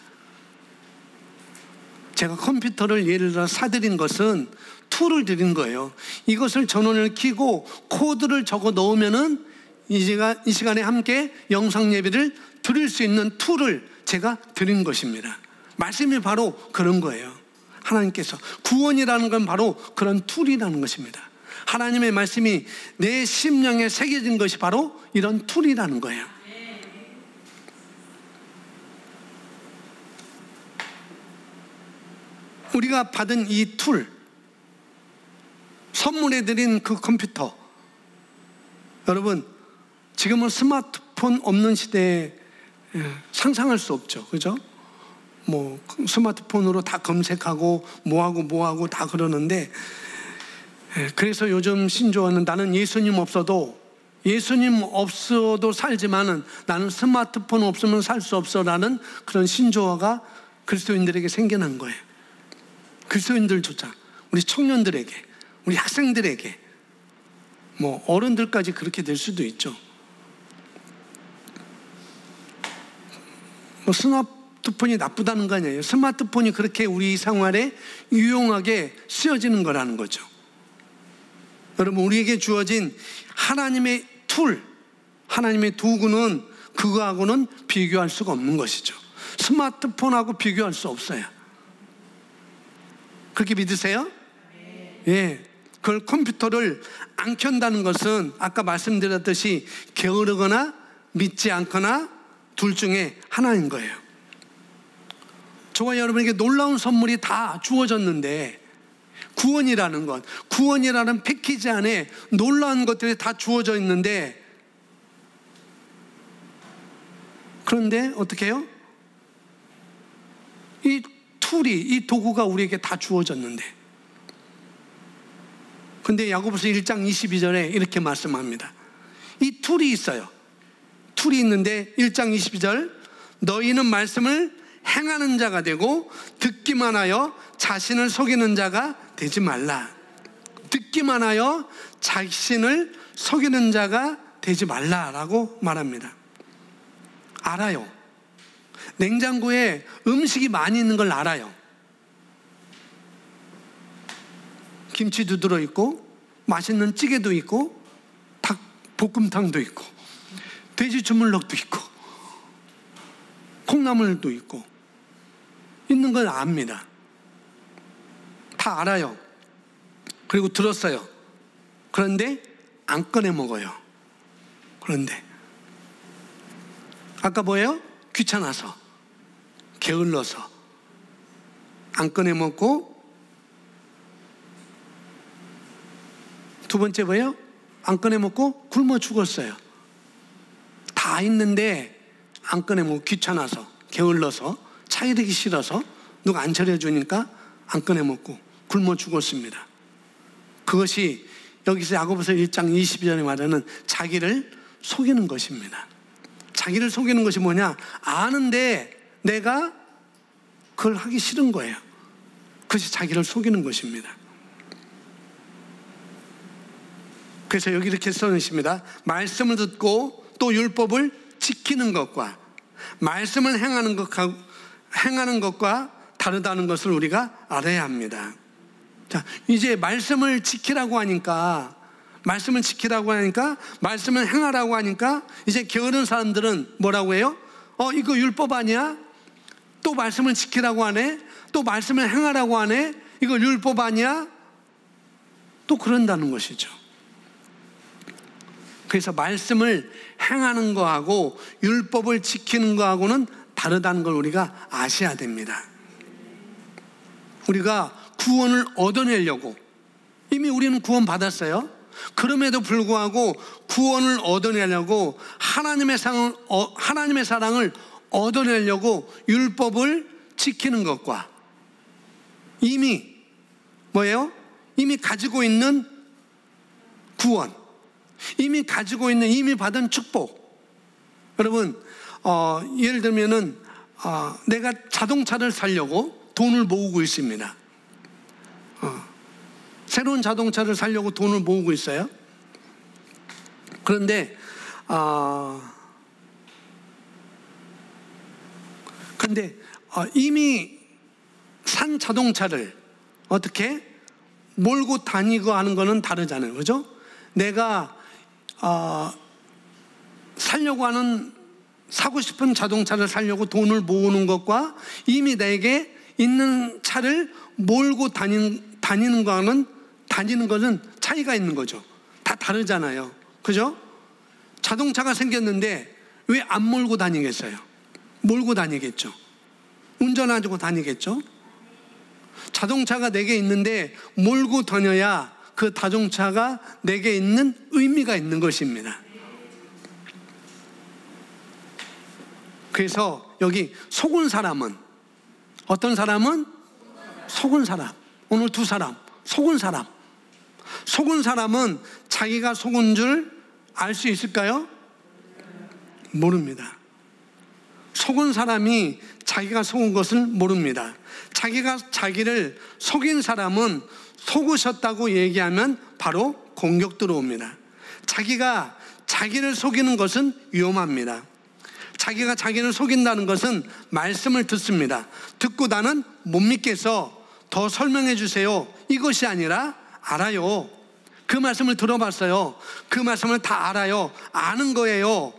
제가 컴퓨터를 예를 들어 사드린 것은 툴을 드린 거예요. 이것을 전원을 켜고 코드를 적어 넣으면은 이 시간에 함께 영상 예배를 드릴 수 있는 툴을 제가 드린 것입니다. 말씀이 바로 그런 거예요. 하나님께서 구원이라는 건 바로 그런 툴이라는 것입니다. 하나님의 말씀이 내 심령에 새겨진 것이 바로 이런 툴이라는 거예요. 우리가 받은 이 툴, 선물해드린 그 컴퓨터, 여러분 지금은 스마트폰 없는 시대에 상상할 수 없죠. 그죠? 뭐 스마트폰으로 다 검색하고 뭐하고 다 그러는데, 그래서 요즘 신조어는 나는 예수님 없어도 살지만은 나는 스마트폰 없으면 살 수 없어라는 그런 신조어가 그리스도인들에게 생겨난 거예요. 그리스도인들조차, 우리 청년들에게, 우리 학생들에게, 뭐 어른들까지 그렇게 될 수도 있죠. 뭐 스마트폰이 나쁘다는 거 아니에요. 스마트폰이 그렇게 우리 생활에 유용하게 쓰여지는 거라는 거죠. 여러분, 우리에게 주어진 하나님의 툴, 하나님의 도구는 그거하고는 비교할 수가 없는 것이죠. 스마트폰하고 비교할 수 없어요. 그렇게 믿으세요? 예. 그걸 컴퓨터를 안 켠다는 것은 아까 말씀드렸듯이 게으르거나 믿지 않거나 둘 중에 하나인 거예요. 저와 여러분에게 놀라운 선물이 다 주어졌는데, 구원이라는 것, 구원이라는 패키지 안에 놀라운 것들이 다 주어져 있는데, 그런데 어떻게 해요? 이 툴이, 이 도구가 우리에게 다 주어졌는데, 근데 야고보서 1장 22절에 이렇게 말씀합니다. 이 툴이 있어요. 툴이 있는데 1장 22절, 너희는 말씀을 행하는 자가 되고 듣기만 하여 자신을 속이는 자가 되지 말라. 듣기만 하여 자신을 속이는 자가 되지 말라라고 말합니다. 알아요. 냉장고에 음식이 많이 있는 걸 알아요. 김치도 들어있고 맛있는 찌개도 있고 닭 볶음탕도 있고 돼지 주물럭도 있고 콩나물도 있고 있는 걸 압니다. 다 알아요. 그리고 들었어요. 그런데 안 꺼내 먹어요. 그런데 아까 뭐예요? 귀찮아서, 게을러서 안 꺼내 먹고, 두 번째 뭐예요? 안 꺼내 먹고 굶어 죽었어요. 다 있는데 안 꺼내 먹고 귀찮아서, 게을러서, 차리기 싫어서, 누가 안 차려주니까 안 꺼내 먹고 굶어 죽었습니다. 그것이 여기서 야고보서 1장 22절에 말하는 자기를 속이는 것입니다. 자기를 속이는 것이 뭐냐? 아는데 내가 그걸 하기 싫은 거예요. 그것이 자기를 속이는 것입니다. 그래서 여기 이렇게 써놓으십니다. 말씀을 듣고 또 율법을 지키는 것과 말씀을 행하는 것과 다르다는 것을 우리가 알아야 합니다. 자, 이제 말씀을 지키라고 하니까, 말씀을 행하라고 하니까 이제 게으른 사람들은 뭐라고 해요? 이거 율법 아니야? 또 말씀을 지키라고 하네? 또 말씀을 행하라고 하네? 이거 율법 아니야? 또 그런다는 것이죠. 그래서 말씀을 행하는 거하고 율법을 지키는 거하고는 다르다는 걸 우리가 아셔야 됩니다. 우리가 구원을 얻어내려고, 이미 우리는 구원 받았어요. 그럼에도 불구하고 구원을 얻어내려고 하나님의 사랑을 얻어내려고 율법을 지키는 것과 이미 뭐예요? 이미 가지고 있는 구원, 이미 가지고 있는, 이미 받은 축복. 여러분, 예를 들면은 내가 자동차를 사려고 돈을 모으고 있습니다. 새로운 자동차를 사려고 돈을 모으고 있어요. 그런데 이미 산 자동차를 어떻게 몰고 다니고 하는 거는 다르잖아요. 그죠? 내가 사고 싶은 자동차를 사려고 돈을 모으는 것과 이미 내게 있는 차를 몰고 다니는 거는 차이가 있는 거죠. 다 다르잖아요. 그죠? 자동차가 생겼는데 왜 안 몰고 다니겠어요? 몰고 다니겠죠. 운전하고 다니겠죠. 자동차가 내게 있는데 몰고 다녀야 그 자동차가 내게 있는 의미가 있는 것입니다. 그래서 여기 속은 사람은, 어떤 사람은? 속은 사람. 오늘 두 사람, 속은 사람. 속은 사람은 자기가 속은 줄 알 수 있을까요? 모릅니다. 속은 사람이 자기가 속은 것을 모릅니다. 자기가 자기를 속인 사람은 속으셨다고 얘기하면 바로 공격 들어옵니다. 자기가 자기를 속이는 것은 위험합니다. 자기가 자기를 속인다는 것은 말씀을 듣습니다. 듣고 나는 못 믿겠어, 더 설명해 주세요, 이것이 아니라 알아요, 그 말씀을 들어봤어요, 그 말씀을 다 알아요, 아는 거예요,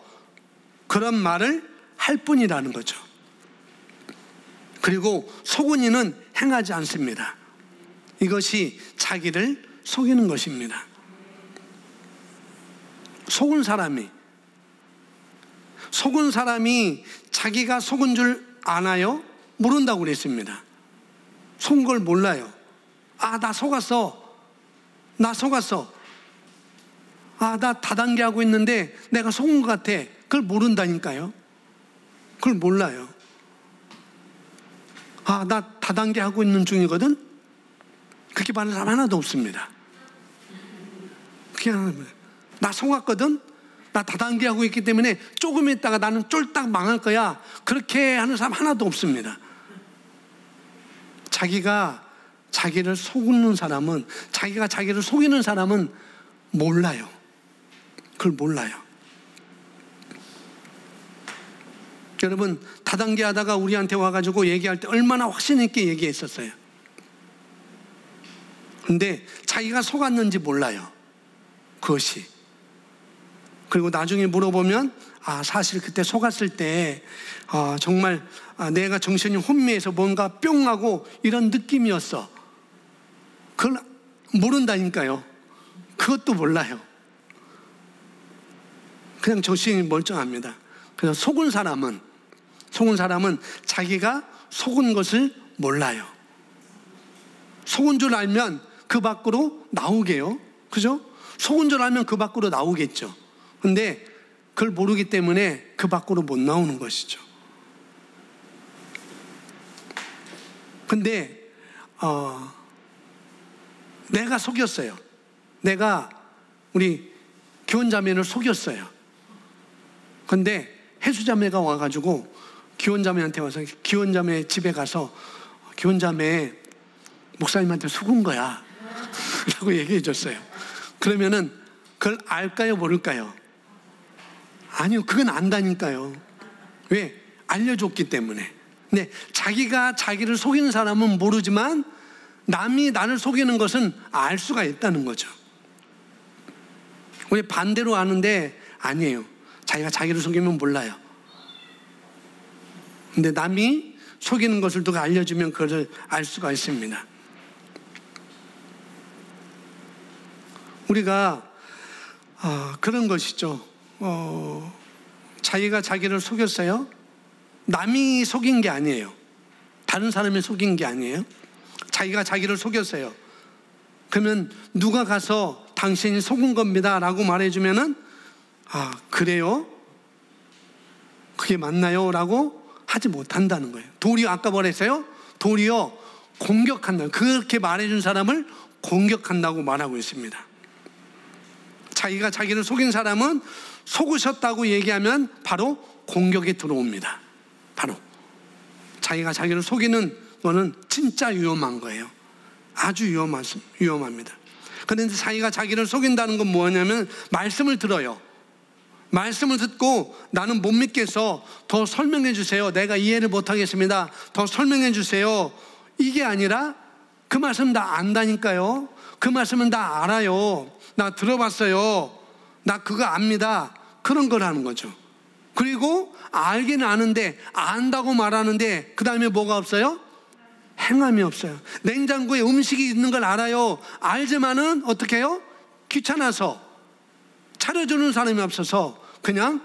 그런 말을 할 뿐이라는 거죠. 그리고 속은 이는 행하지 않습니다. 이것이 자기를 속이는 것입니다. 속은 사람이 자기가 속은 줄 아나요? 모른다고 그랬습니다. 속은 걸 몰라요. 아, 나 속았어. 아, 나 다단계하고 있는데 내가 속은 것 같아. 그걸 모른다니까요. 그걸 몰라요. 아, 나 다단계하고 있는 중이거든? 그렇게 말하는 사람 하나도 없습니다. 그냥 나 속았거든? 나 다단계하고 있기 때문에 조금 있다가 나는 쫄딱 망할 거야. 그렇게 하는 사람 하나도 없습니다. 자기가 자기를 속이는 사람은, 자기가 자기를 속이는 사람은 몰라요. 그걸 몰라요. 여러분, 다단계 하다가 우리한테 와가지고 얘기할 때 얼마나 확신 있게 얘기했었어요. 근데 자기가 속았는지 몰라요. 그것이. 그리고 나중에 물어보면, 아, 사실 그때 속았을 때 정말 내가 정신이 혼미해서 뭔가 뿅 하고 이런 느낌이었어. 그걸 모른다니까요. 그것도 몰라요. 그냥 정신이 멀쩡합니다. 그래서 속은 사람은 자기가 속은 것을 몰라요. 속은 줄 알면 그 밖으로 나오게요. 그죠? 속은 줄 알면 그 밖으로 나오겠죠. 근데 그걸 모르기 때문에 그 밖으로 못 나오는 것이죠. 근데 내가 속였어요. 내가 우리 기원자매를 속였어요. 근데 해수자매가 와가지고 기원자매한테 와서, 기원자매 집에 가서 기원자매 목사님한테 속은 거야 라고 얘기해 줬어요. 그러면은 그걸 알까요, 모를까요? 아니요, 그건 안다니까요. 왜? 알려줬기 때문에. 근데 자기가 자기를 속이는 사람은 모르지만 남이 나를 속이는 것은 알 수가 있다는 거죠. 우리 반대로 아는데 아니에요. 자기가 자기를 속이면 몰라요. 근데 남이 속이는 것을 누가 알려주면 그것을 알 수가 있습니다. 우리가 그런 것이죠. 자기가 자기를 속였어요. 남이 속인 게 아니에요. 다른 사람이 속인 게 아니에요. 자기가 자기를 속였어요. 그러면 누가 가서 당신이 속은 겁니다 라고 말해주면은, 아, 그래요? 그게 맞나요? 라고 하지 못한다는 거예요. 도리어, 아까 뭐랬어요? 도리어 공격한다. 그렇게 말해준 사람을 공격한다고 말하고 있습니다. 자기가 자기를 속인 사람은 속으셨다고 얘기하면 바로 공격에 들어옵니다. 바로 자기가 자기를 속이는 거는 진짜 위험한 거예요. 아주 위험합니다. 그런데 자기가 자기를 속인다는 건 뭐냐면, 말씀을 들어요. 말씀을 듣고 나는 못 믿겠어, 더 설명해 주세요, 내가 이해를 못 하겠습니다, 더 설명해 주세요, 이게 아니라 그 말씀 다 안다니까요. 그 말씀은 다 알아요. 나 들어봤어요. 나 그거 압니다. 그런 걸 하는 거죠. 그리고 알기는 아는데, 안다고 말하는데 그 다음에 뭐가 없어요? 행함이 없어요. 냉장고에 음식이 있는 걸 알아요. 알지만은 어떻게 해요? 귀찮아서 차려주는 사람이 없어서 그냥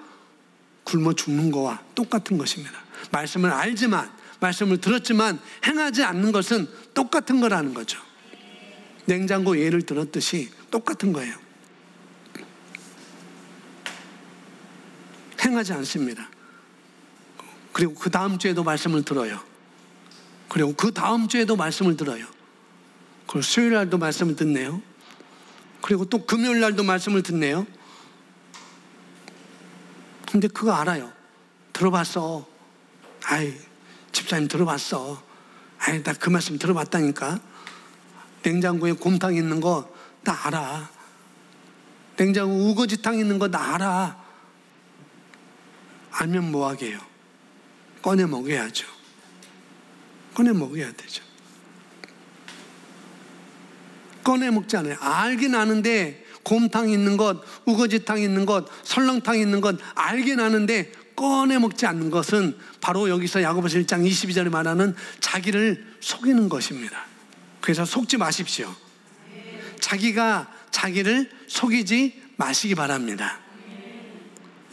굶어 죽는 거와 똑같은 것입니다. 말씀을 알지만, 말씀을 들었지만 행하지 않는 것은 똑같은 거라는 거죠. 냉장고 예를 들었듯이 똑같은 거예요. 행하지 않습니다. 그리고 그 다음 주에도 말씀을 들어요. 그리고 그 다음 주에도 말씀을 들어요. 그리고 수요일 날도 말씀을 듣네요. 그리고 또 금요일 날도 말씀을 듣네요. 근데 그거 알아요. 들어봤어. 아이, 집사님 들어봤어. 아이, 나 그 말씀 들어봤다니까. 냉장고에 곰탕 있는 거 나 알아. 냉장고 우거지탕 있는 거 나 알아. 알면 뭐 하게요? 꺼내 먹어야죠. 꺼내 먹어야 되죠. 꺼내 먹지 않아요. 알긴 아는데, 곰탕 있는 것, 우거지탕 있는 것, 설렁탕 있는 것 알긴 아는데 꺼내 먹지 않는 것은 바로 여기서 야고보서 1장 22절에 말하는 자기를 속이는 것입니다. 그래서 속지 마십시오. 자기가 자기를 속이지 마시기 바랍니다.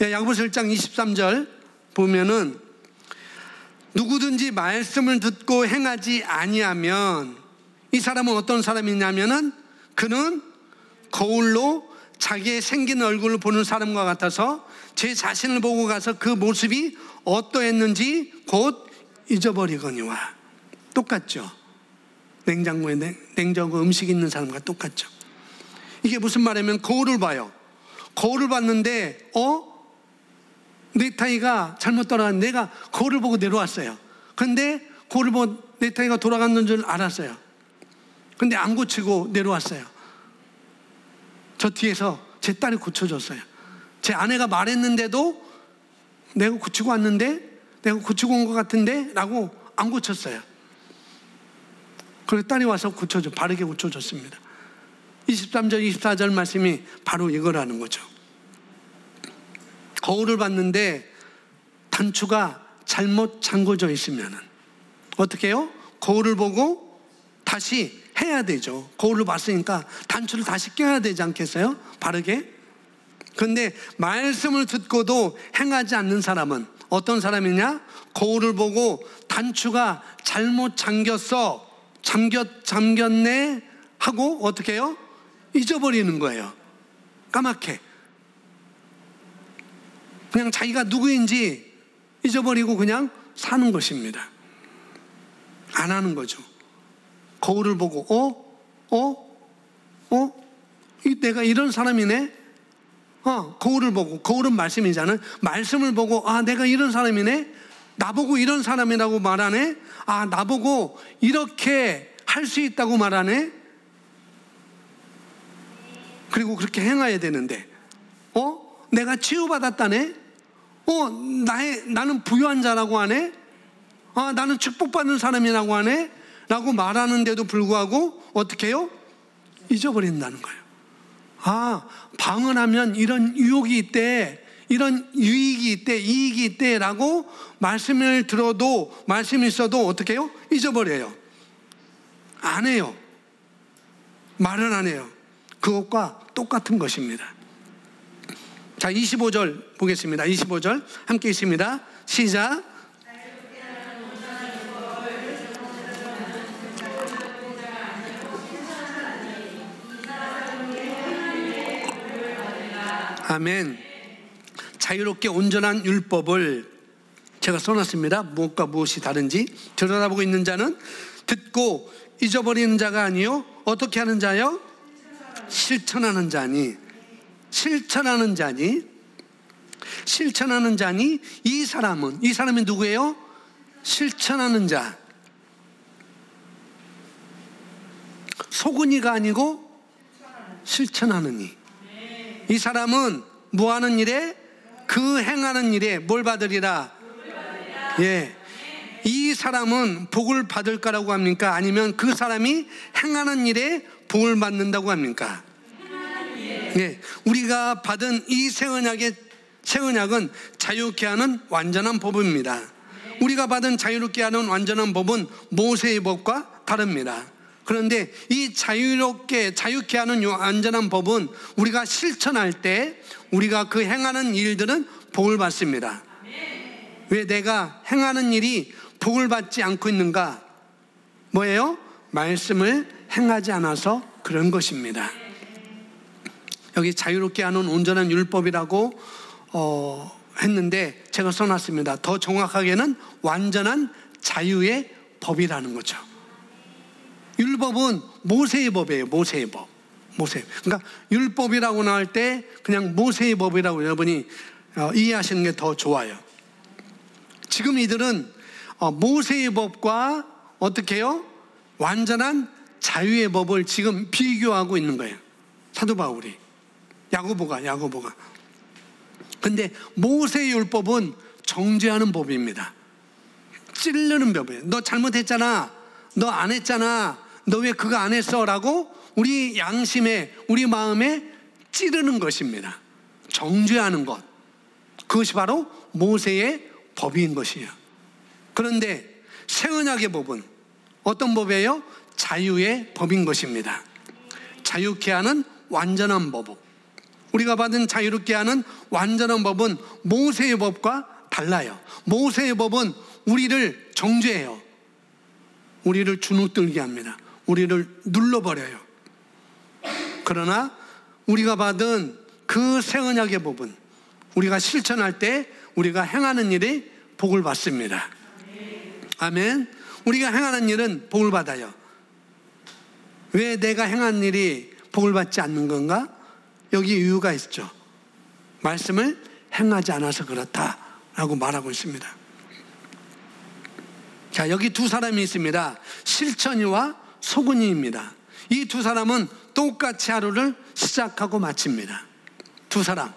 야고보서 1장 23절 보면은 누구든지 말씀을 듣고 행하지 아니하면, 이 사람은 어떤 사람이냐면은 그는 거울로 자기의 생긴 얼굴을 보는 사람과 같아서 제 자신을 보고 가서 그 모습이 어떠했는지 곧 잊어버리거니와. 똑같죠. 냉장고에 냉장고 음식 있는 사람과 똑같죠. 이게 무슨 말이냐면 거울을 봐요. 거울을 봤는데 넥타이가 잘못 돌아갔는데 내가 거울을 보고 내려왔어요. 그런데 거울을 보고 넥타이가 돌아갔는 줄 알았어요. 근데 안 고치고 내려왔어요. 저 뒤에서 제 딸이 고쳐줬어요. 제 아내가 말했는데도 내가 고치고 왔는데, 내가 고치고 온 것 같은데 라고 안 고쳤어요. 그리고 딸이 와서 바르게 고쳐줬습니다. 23절 24절 말씀이 바로 이거라는 거죠. 거울을 봤는데 단추가 잘못 잠궈져 있으면 어떻게 해요? 거울을 보고 다시 해야 되죠. 거울을 봤으니까 단추를 다시 껴야 되지 않겠어요? 바르게. 그런데 말씀을 듣고도 행하지 않는 사람은 어떤 사람이냐? 거울을 보고 단추가 잘못 잠겼네 하고 어떻게 해요? 잊어버리는 거예요. 까맣게. 그냥 자기가 누구인지 잊어버리고 그냥 사는 것입니다. 안 하는 거죠. 거울을 보고 내가 이런 사람이네. 거울을 보고, 거울은 말씀이잖아요. 말씀을 보고 내가 이런 사람이네. 나보고 이런 사람이라고 말하네. 나보고 이렇게 할 수 있다고 말하네. 그리고 그렇게 행해야 되는데 내가 치유받았다네. 나는 부유한 자라고 하네. 나는 축복받는 사람이라고 하네 라고 말하는데도 불구하고 어떻게 해요? 잊어버린다는 거예요. 방언하면 이런 유혹이 있대, 이런 유익이 있대, 이익이 있대 라고 말씀을 들어도, 말씀이 있어도 어떻게 해요? 잊어버려요. 안 해요. 말은 안 해요. 그것과 똑같은 것입니다. 자, 25절 보겠습니다. 25절 함께 있습니다. 시작. 아멘. 자유롭게 온전한 율법을 제가 써놨습니다. 무엇과 무엇이 다른지 들여다보고 있는 자는 듣고 잊어버리는 자가 아니요 어떻게 하는 자요? 실천하는 자니. 실천하는 자니. 이 사람이 누구예요? 실천하는 자. 속은이가 아니고 실천하는 이. 이 사람은 뭐하는 일에? 그 행하는 일에 뭘 받으리라? 예. 이 사람은 복을 받을까라고 합니까? 아니면 그 사람이 행하는 일에 복을 받는다고 합니까? 예. 우리가 받은 이 새 언약은 자유케 하는 완전한 법입니다. 우리가 받은 자유롭게 하는 완전한 법은 모세의 법과 다릅니다. 그런데 이 자유케 하는 완전한 법은 우리가 실천할 때 우리가 그 행하는 일들은 복을 받습니다. 왜 내가 행하는 일이 복을 받지 않고 있는가? 뭐예요? 말씀을 행하지 않아서 그런 것입니다. 여기 자유롭게 하는 온전한 율법이라고 했는데 제가 써놨습니다. 더 정확하게는 완전한 자유의 법이라는 거죠. 율법은 모세의 법이에요. 모세의 법. 그러니까 율법이라고 나올 때 그냥 모세의 법이라고 여러분이 이해하시는 게 더 좋아요. 지금 이들은 모세의 법과 어떻게 해요? 완전한 자유의 법을 지금 비교하고 있는 거예요. 사도 바울이. 야고보가. 근데 모세의 율법은 정죄하는 법입니다. 찌르는 법이에요. 너 잘못했잖아. 너 안 했잖아. 너 왜 그거 안 했어? 라고 우리 양심에, 우리 마음에 찌르는 것입니다. 정죄하는 것. 그것이 바로 모세의 법인 것이에요. 그런데 새 언약의 법은 어떤 법이에요? 자유의 법인 것입니다. 자유케 하는 완전한 법. 우리가 받은 자유롭게 하는 완전한 법은 모세의 법과 달라요. 모세의 법은 우리를 정죄해요. 우리를 주눅들게 합니다. 우리를 눌러버려요. 그러나 우리가 받은 그 새 언약의 법은 우리가 실천할 때 우리가 행하는 일이 복을 받습니다. 아멘. 우리가 행하는 일은 복을 받아요. 왜 내가 행한 일이 복을 받지 않는 건가? 여기 이유가 있죠. 말씀을 행하지 않아서 그렇다라고 말하고 있습니다. 자, 여기 두 사람이 있습니다. 실천이와 소근이입니다. 이 두 사람은 똑같이 하루를 시작하고 마칩니다. 두 사람,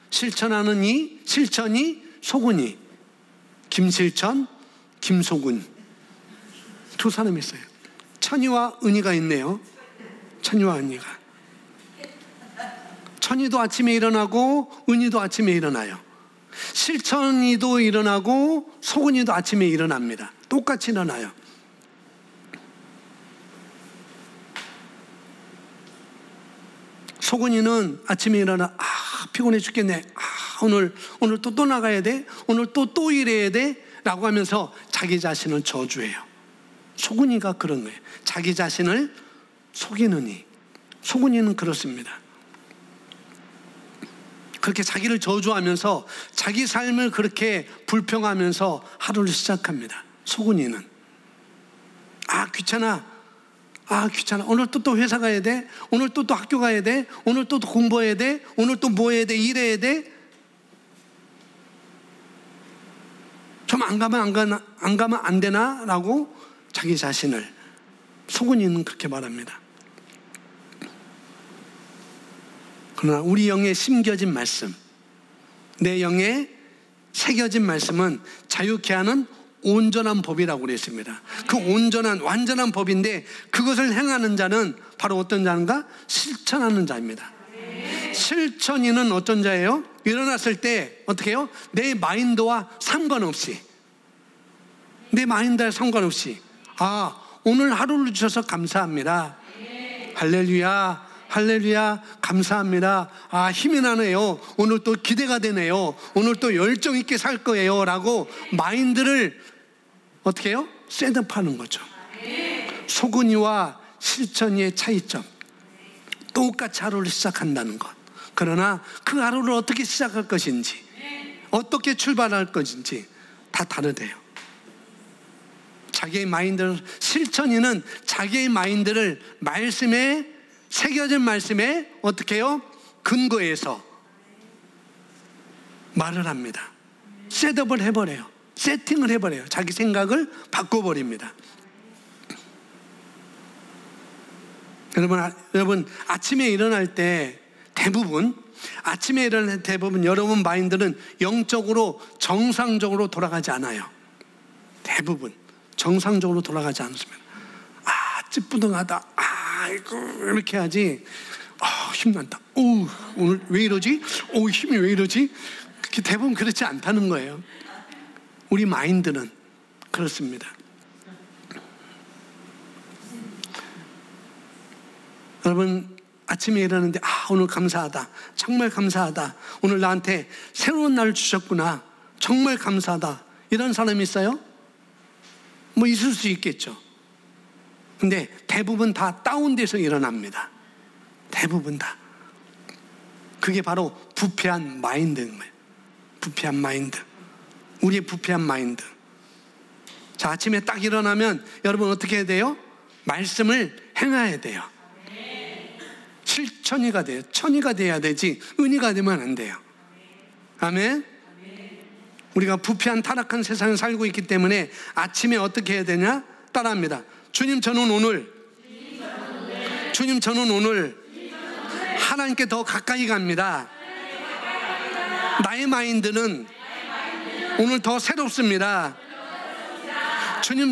실천하는 이, 실천이, 소근이. 김실천, 김소근. 두 사람이 있어요. 천이와 은이가 있네요. 천이와 은이가. 천이도 아침에 일어나고 은이도 아침에 일어나요. 실천이도 일어나고 소근이도 아침에 일어납니다. 똑같이 일어나요. 소근이는 아침에 일어나 피곤해 죽겠네. 오늘 또 나가야 돼. 오늘 또 일해야 돼. 라고 하면서 자기 자신을 저주해요. 소근이가 그런 거예요. 자기 자신을 속이는 이. 소근이는 그렇습니다. 그렇게 자기를 저주하면서 자기 삶을 그렇게 불평하면서 하루를 시작합니다. 소근이는 귀찮아. 오늘 또 회사 가야 돼. 오늘 또 학교 가야 돼. 오늘 또 공부해야 돼. 오늘 또 뭐 해야 돼. 일해야 돼. 좀 안 가면 안 되나? 라고 자기 자신을, 소근이는 그렇게 말합니다. 그러나 우리 영에 심겨진 말씀, 내 영에 새겨진 말씀은 자유케 하는 온전한 법이라고 그랬습니다. 그 온전한 완전한 법인데 그것을 행하는 자는 바로 어떤 자인가? 실천하는 자입니다. 실천인은 어떤 자예요? 일어났을 때 어떻게 해요? 내 마인드와 상관없이, 오늘 하루를 주셔서 감사합니다. 할렐루야 감사합니다. 힘이 나네요. 오늘 또 기대가 되네요. 오늘 또 열정 있게 살 거예요. 라고 마인드를 어떻게 해요? 셋업하는 거죠. 소근이와 실천이의 차이점, 똑같이 하루를 시작한다는 것. 그러나 그 하루를 어떻게 시작할 것인지, 어떻게 출발할 것인지 다 다르대요. 자기의 마인드를, 실천이는 자기의 마인드를 말씀에, 새겨진 말씀에 어떻게 해요? 근거해서 말을 합니다. 셋업을 해버려요. 세팅을 해버려요. 자기 생각을 바꿔버립니다. 여러분 아침에 일어날 때 대부분 여러분 마인드는 영적으로 정상적으로 돌아가지 않아요. 대부분 정상적으로 돌아가지 않습니다. 찌뿌둥하다. 이렇게 하지. 힘난다. 오늘 왜 이러지? 힘이 왜 이러지? 대부분 그렇지 않다는 거예요. 우리 마인드는 그렇습니다. 여러분 아침에 일어났는데 오늘 감사하다. 정말 감사하다. 오늘 나한테 새로운 날을 주셨구나. 정말 감사하다. 이런 사람이 있어요? 뭐 있을 수 있겠죠. 근데 대부분 다 다운돼서 일어납니다. 대부분 다. 그게 바로 부패한 마인드인 거예요. 부패한 마인드. 우리의 부패한 마인드. 자, 아침에 딱 일어나면 여러분 어떻게 해야 돼요? 말씀을 행해야 돼요. 실천이가 돼요. 천이가 돼야 되지 은이가 되면 안 돼요. 아멘. 우리가 부패한 타락한 세상에 살고 있기 때문에 아침에 어떻게 해야 되냐? 따라합니다. 주님 저는 오늘 하나님께 더 가까이 갑니다. 나의 마인드는 오늘 더 새롭습니다. 주님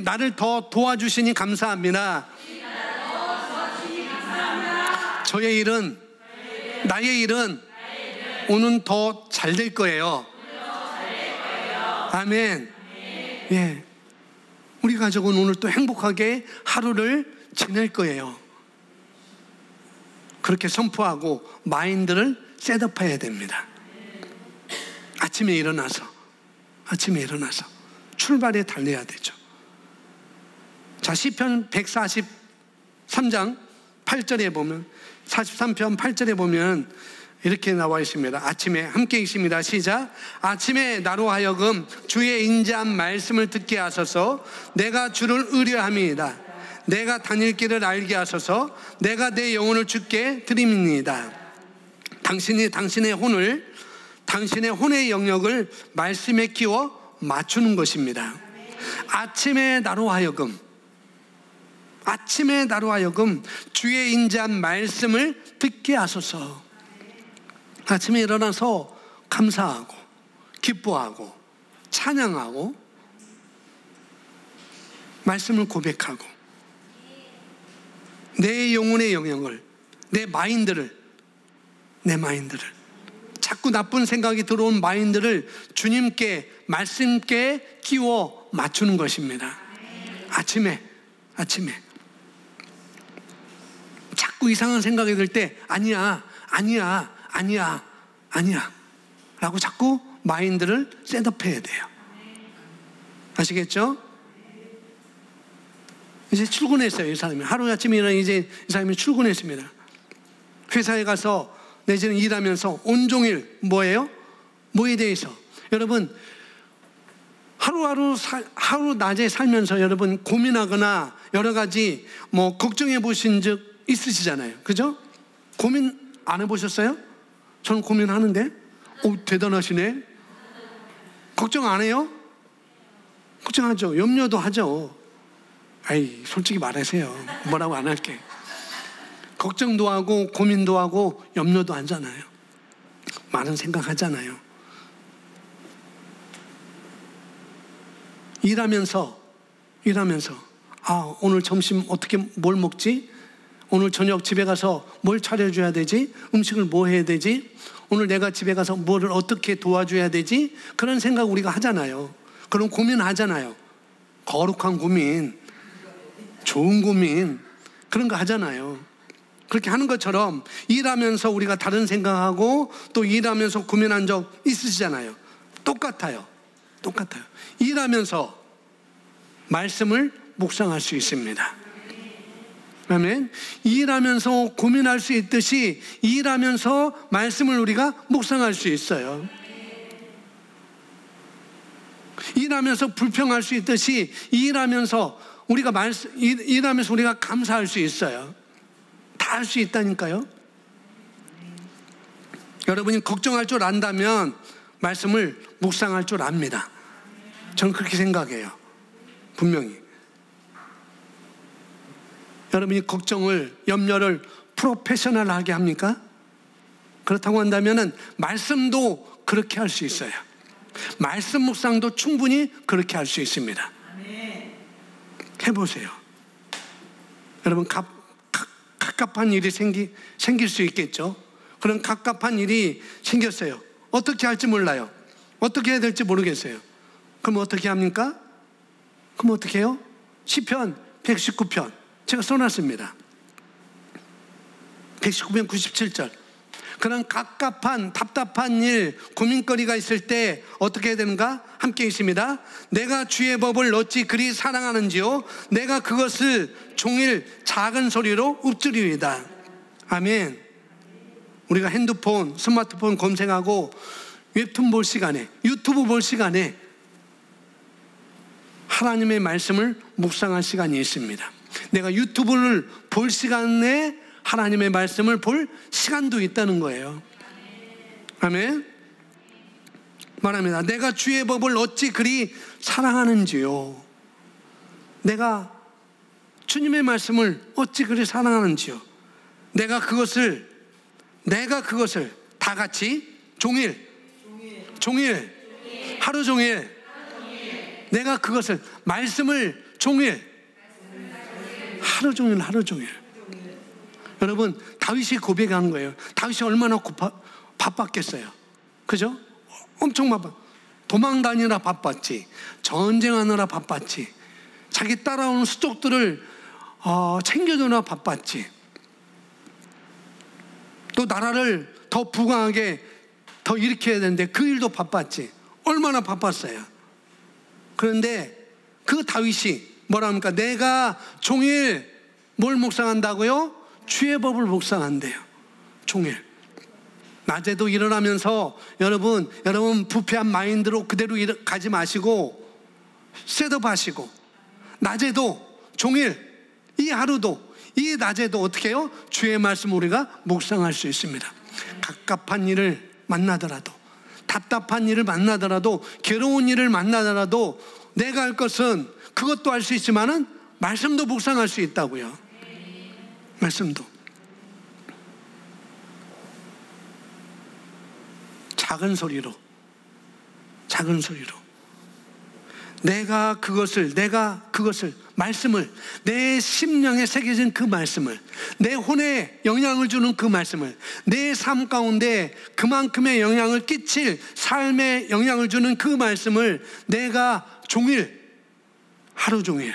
나를 더 도와주시니 감사합니다. 나의 일은 오늘 더 잘 될 거예요. 아멘. 예. 우리 가족은 오늘 또 행복하게 하루를 지낼 거예요. 그렇게 선포하고 마인드를 셋업해야 됩니다. 아침에 일어나서 출발에 달려야 되죠. 자, 시편 143장 8절에 보면, 43편 8절에 보면 이렇게 나와 있습니다. 아침에 함께 읽습니다. 시작. 아침에 나로 하여금 주의 인자한 말씀을 듣게 하소서. 내가 주를 의뢰함이니이다. 내가 다닐 길을 알게 하소서. 내가 내 영혼을 주께 드림이니이다. 당신이 당신의 혼의 영역을 말씀에 끼워 맞추는 것입니다. 아침에 나로 하여금 주의 인자한 말씀을 듣게 하소서. 아침에 일어나서 감사하고 기뻐하고 찬양하고 말씀을 고백하고 내 영혼의 영역을, 내 마인드를 자꾸 나쁜 생각이 들어온 마인드를 주님께, 말씀께 끼워 맞추는 것입니다. 아침에 자꾸 이상한 생각이 들 때 아니야 라고 자꾸 마인드를 셋업해야 돼요. 아시겠죠? 이제 출근했어요. 이 사람이 하루아침에 일어나 이제 이 사람이 출근했습니다. 회사에 가서 내지는 일하면서 온종일 뭐예요? 뭐에 대해서? 여러분, 하루 낮에 살면서 여러분 고민하거나 여러 가지 걱정해 보신 적 있으시잖아요. 그죠? 고민 안 해보셨어요? 저는 고민하는데. 오, 대단하시네. 걱정 안 해요? 걱정하죠. 염려도 하죠. 아이, 솔직히 말하세요. 뭐라고 안 할게. 걱정도 하고 고민도 하고 염려도 하잖아요. 많은 생각하잖아요. 일하면서 오늘 점심 어떻게 뭘 먹지? 오늘 저녁 집에 가서 뭘 차려줘야 되지? 음식을 뭐 해야 되지? 오늘 내가 집에 가서 뭐를 어떻게 도와줘야 되지? 그런 생각 우리가 하잖아요. 그런 고민하잖아요. 거룩한 고민, 좋은 고민, 그런 거 하잖아요. 그렇게 하는 것처럼 일하면서 우리가 다른 생각하고 또 일하면서 고민한 적 있으시잖아요. 똑같아요. 일하면서 말씀을 묵상할 수 있습니다. 아멘. 일하면서 고민할 수 있듯이 일하면서 말씀을 우리가 묵상할 수 있어요. 일하면서 불평할 수 있듯이 일하면서 우리가 감사할 수 있어요. 다 할 수 있다니까요. 여러분이 걱정할 줄 안다면 말씀을 묵상할 줄 압니다. 저는 그렇게 생각해요. 분명히. 여러분이 염려를 프로페셔널하게 합니까? 그렇다고 한다면 말씀도 그렇게 할 수 있어요. 말씀 묵상도 충분히 그렇게 할 수 있습니다. 해보세요. 여러분, 갑갑한 일이 생길 수 있겠죠. 그런 갑갑한 일이 생겼어요. 어떻게 할지 몰라요. 어떻게 해야 될지 모르겠어요. 그럼 어떻게 합니까? 그럼 어떻게 해요? 시편 119편 제가 써놨습니다. 119편 97절. 그런 갑갑한 답답한 일, 고민거리가 있을 때 어떻게 해야 되는가? 함께 있습니다. 내가 주의 법을 어찌 그리 사랑하는지요, 내가 그것을 종일 작은 소리로 읊조리이다. 아멘. 우리가 핸드폰, 스마트폰 검색하고 웹툰 볼 시간에, 유튜브 볼 시간에 하나님의 말씀을 묵상할 시간이 있습니다. 내가 유튜브를 볼 시간에 하나님의 말씀을 볼 시간도 있다는 거예요. 아멘. 말합니다. 내가 주의 법을 어찌 그리 사랑하는지요. 내가 주님의 말씀을 어찌 그리 사랑하는지요. 내가 그것을 다 같이 종일 하루 종일 내가 그것을 말씀을 종일 하루 종일. 여러분, 다윗이 고백한 거예요. 다윗이 얼마나 바빴겠어요. 그죠? 엄청 바빠. 도망 다니느라 바빴지, 전쟁하느라 바빴지, 자기 따라오는 수족들을 챙겨주느라 바빴지, 또 나라를 더 부강하게 더 일으켜야 되는데 그 일도 바빴지. 얼마나 바빴어요. 그런데 그 다윗이 뭐라 합니까? 내가 종일 뭘 묵상한다고요? 주의 법을 묵상한대요. 종일. 낮에도 일어나면서 여러분 부패한 마인드로 그대로 가지 마시고 셋업하시고, 낮에도 종일, 이 하루도, 이 낮에도 어떻게 해요? 주의 말씀 우리가 묵상할 수 있습니다. 갑갑한 일을 만나더라도, 답답한 일을 만나더라도, 괴로운 일을 만나더라도 내가 할 것은 그것도 할 수 있지만은 말씀도 묵상할 수 있다고요. 말씀도. 작은 소리로 내가 그것을 말씀을, 내 심령에 새겨진 그 말씀을, 내 혼에 영향을 주는 그 말씀을, 내 삶 가운데 그만큼의 영향을 끼칠, 삶에 영향을 주는 그 말씀을 내가 하루 종일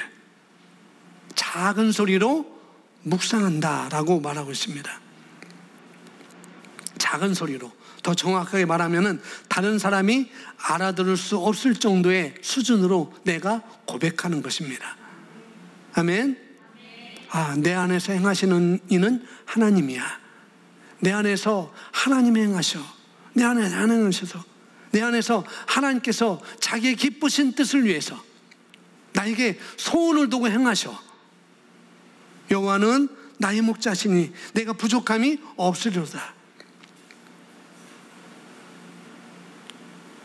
작은 소리로 묵상한다라고 말하고 있습니다. 작은 소리로. 더 정확하게 말하면은 다른 사람이 알아들을 수 없을 정도의 수준으로 내가 고백하는 것입니다. 아멘. 내 안에서 행하시는 이는 하나님이야. 내 안에서 하나님이 행하셔. 내 안에서 하나님 행하셔서, 내 안에서 하나님께서 자기의 기쁘신 뜻을 위해서 나에게 소원을 두고 행하셔. 여호와는 나의 목자시니 내가 부족함이 없으리로다.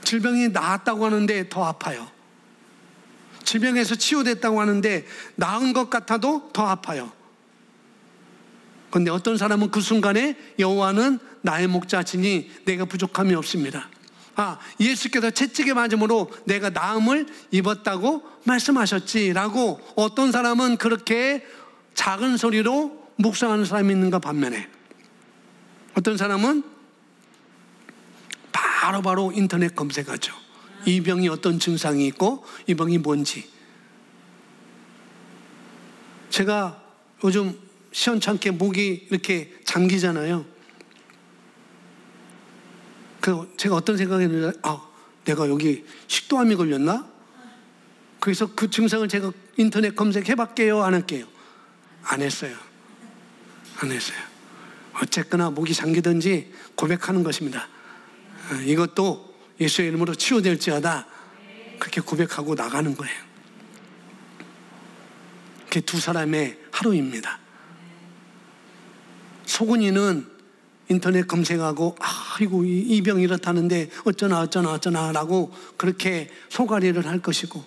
질병이 나았다고 하는데 더 아파요. 질병에서 치유됐다고 하는데 나은 것 같아도 더 아파요. 그런데 어떤 사람은 그 순간에 여호와는 나의 목자시니 내가 부족함이 없습니다. 예수께서 채찍에 맞음으로 내가 나음을 입었다고 말씀하셨지라고 어떤 사람은 그렇게 작은 소리로 묵상하는 사람이 있는가 반면에, 어떤 사람은 바로 인터넷 검색하죠. 이 병이 어떤 증상이 있고 이 병이 뭔지. 제가 요즘 시원찮게 목이 이렇게 잠기잖아요. 제가 어떤 생각이 드냐면, 내가 여기 식도암이 걸렸나? 그래서 그 증상을 제가 인터넷 검색해봤게요? 안 할게요? 안 했어요. 어쨌거나 목이 잠기든지 고백하는 것입니다. 이것도 예수의 이름으로 치유될지어다, 그렇게 고백하고 나가는 거예요. 그게 두 사람의 하루입니다. 소근이는 인터넷 검색하고 아이고 이 병이 이렇다는데 어쩌나 라고 그렇게 소가리를 할 것이고,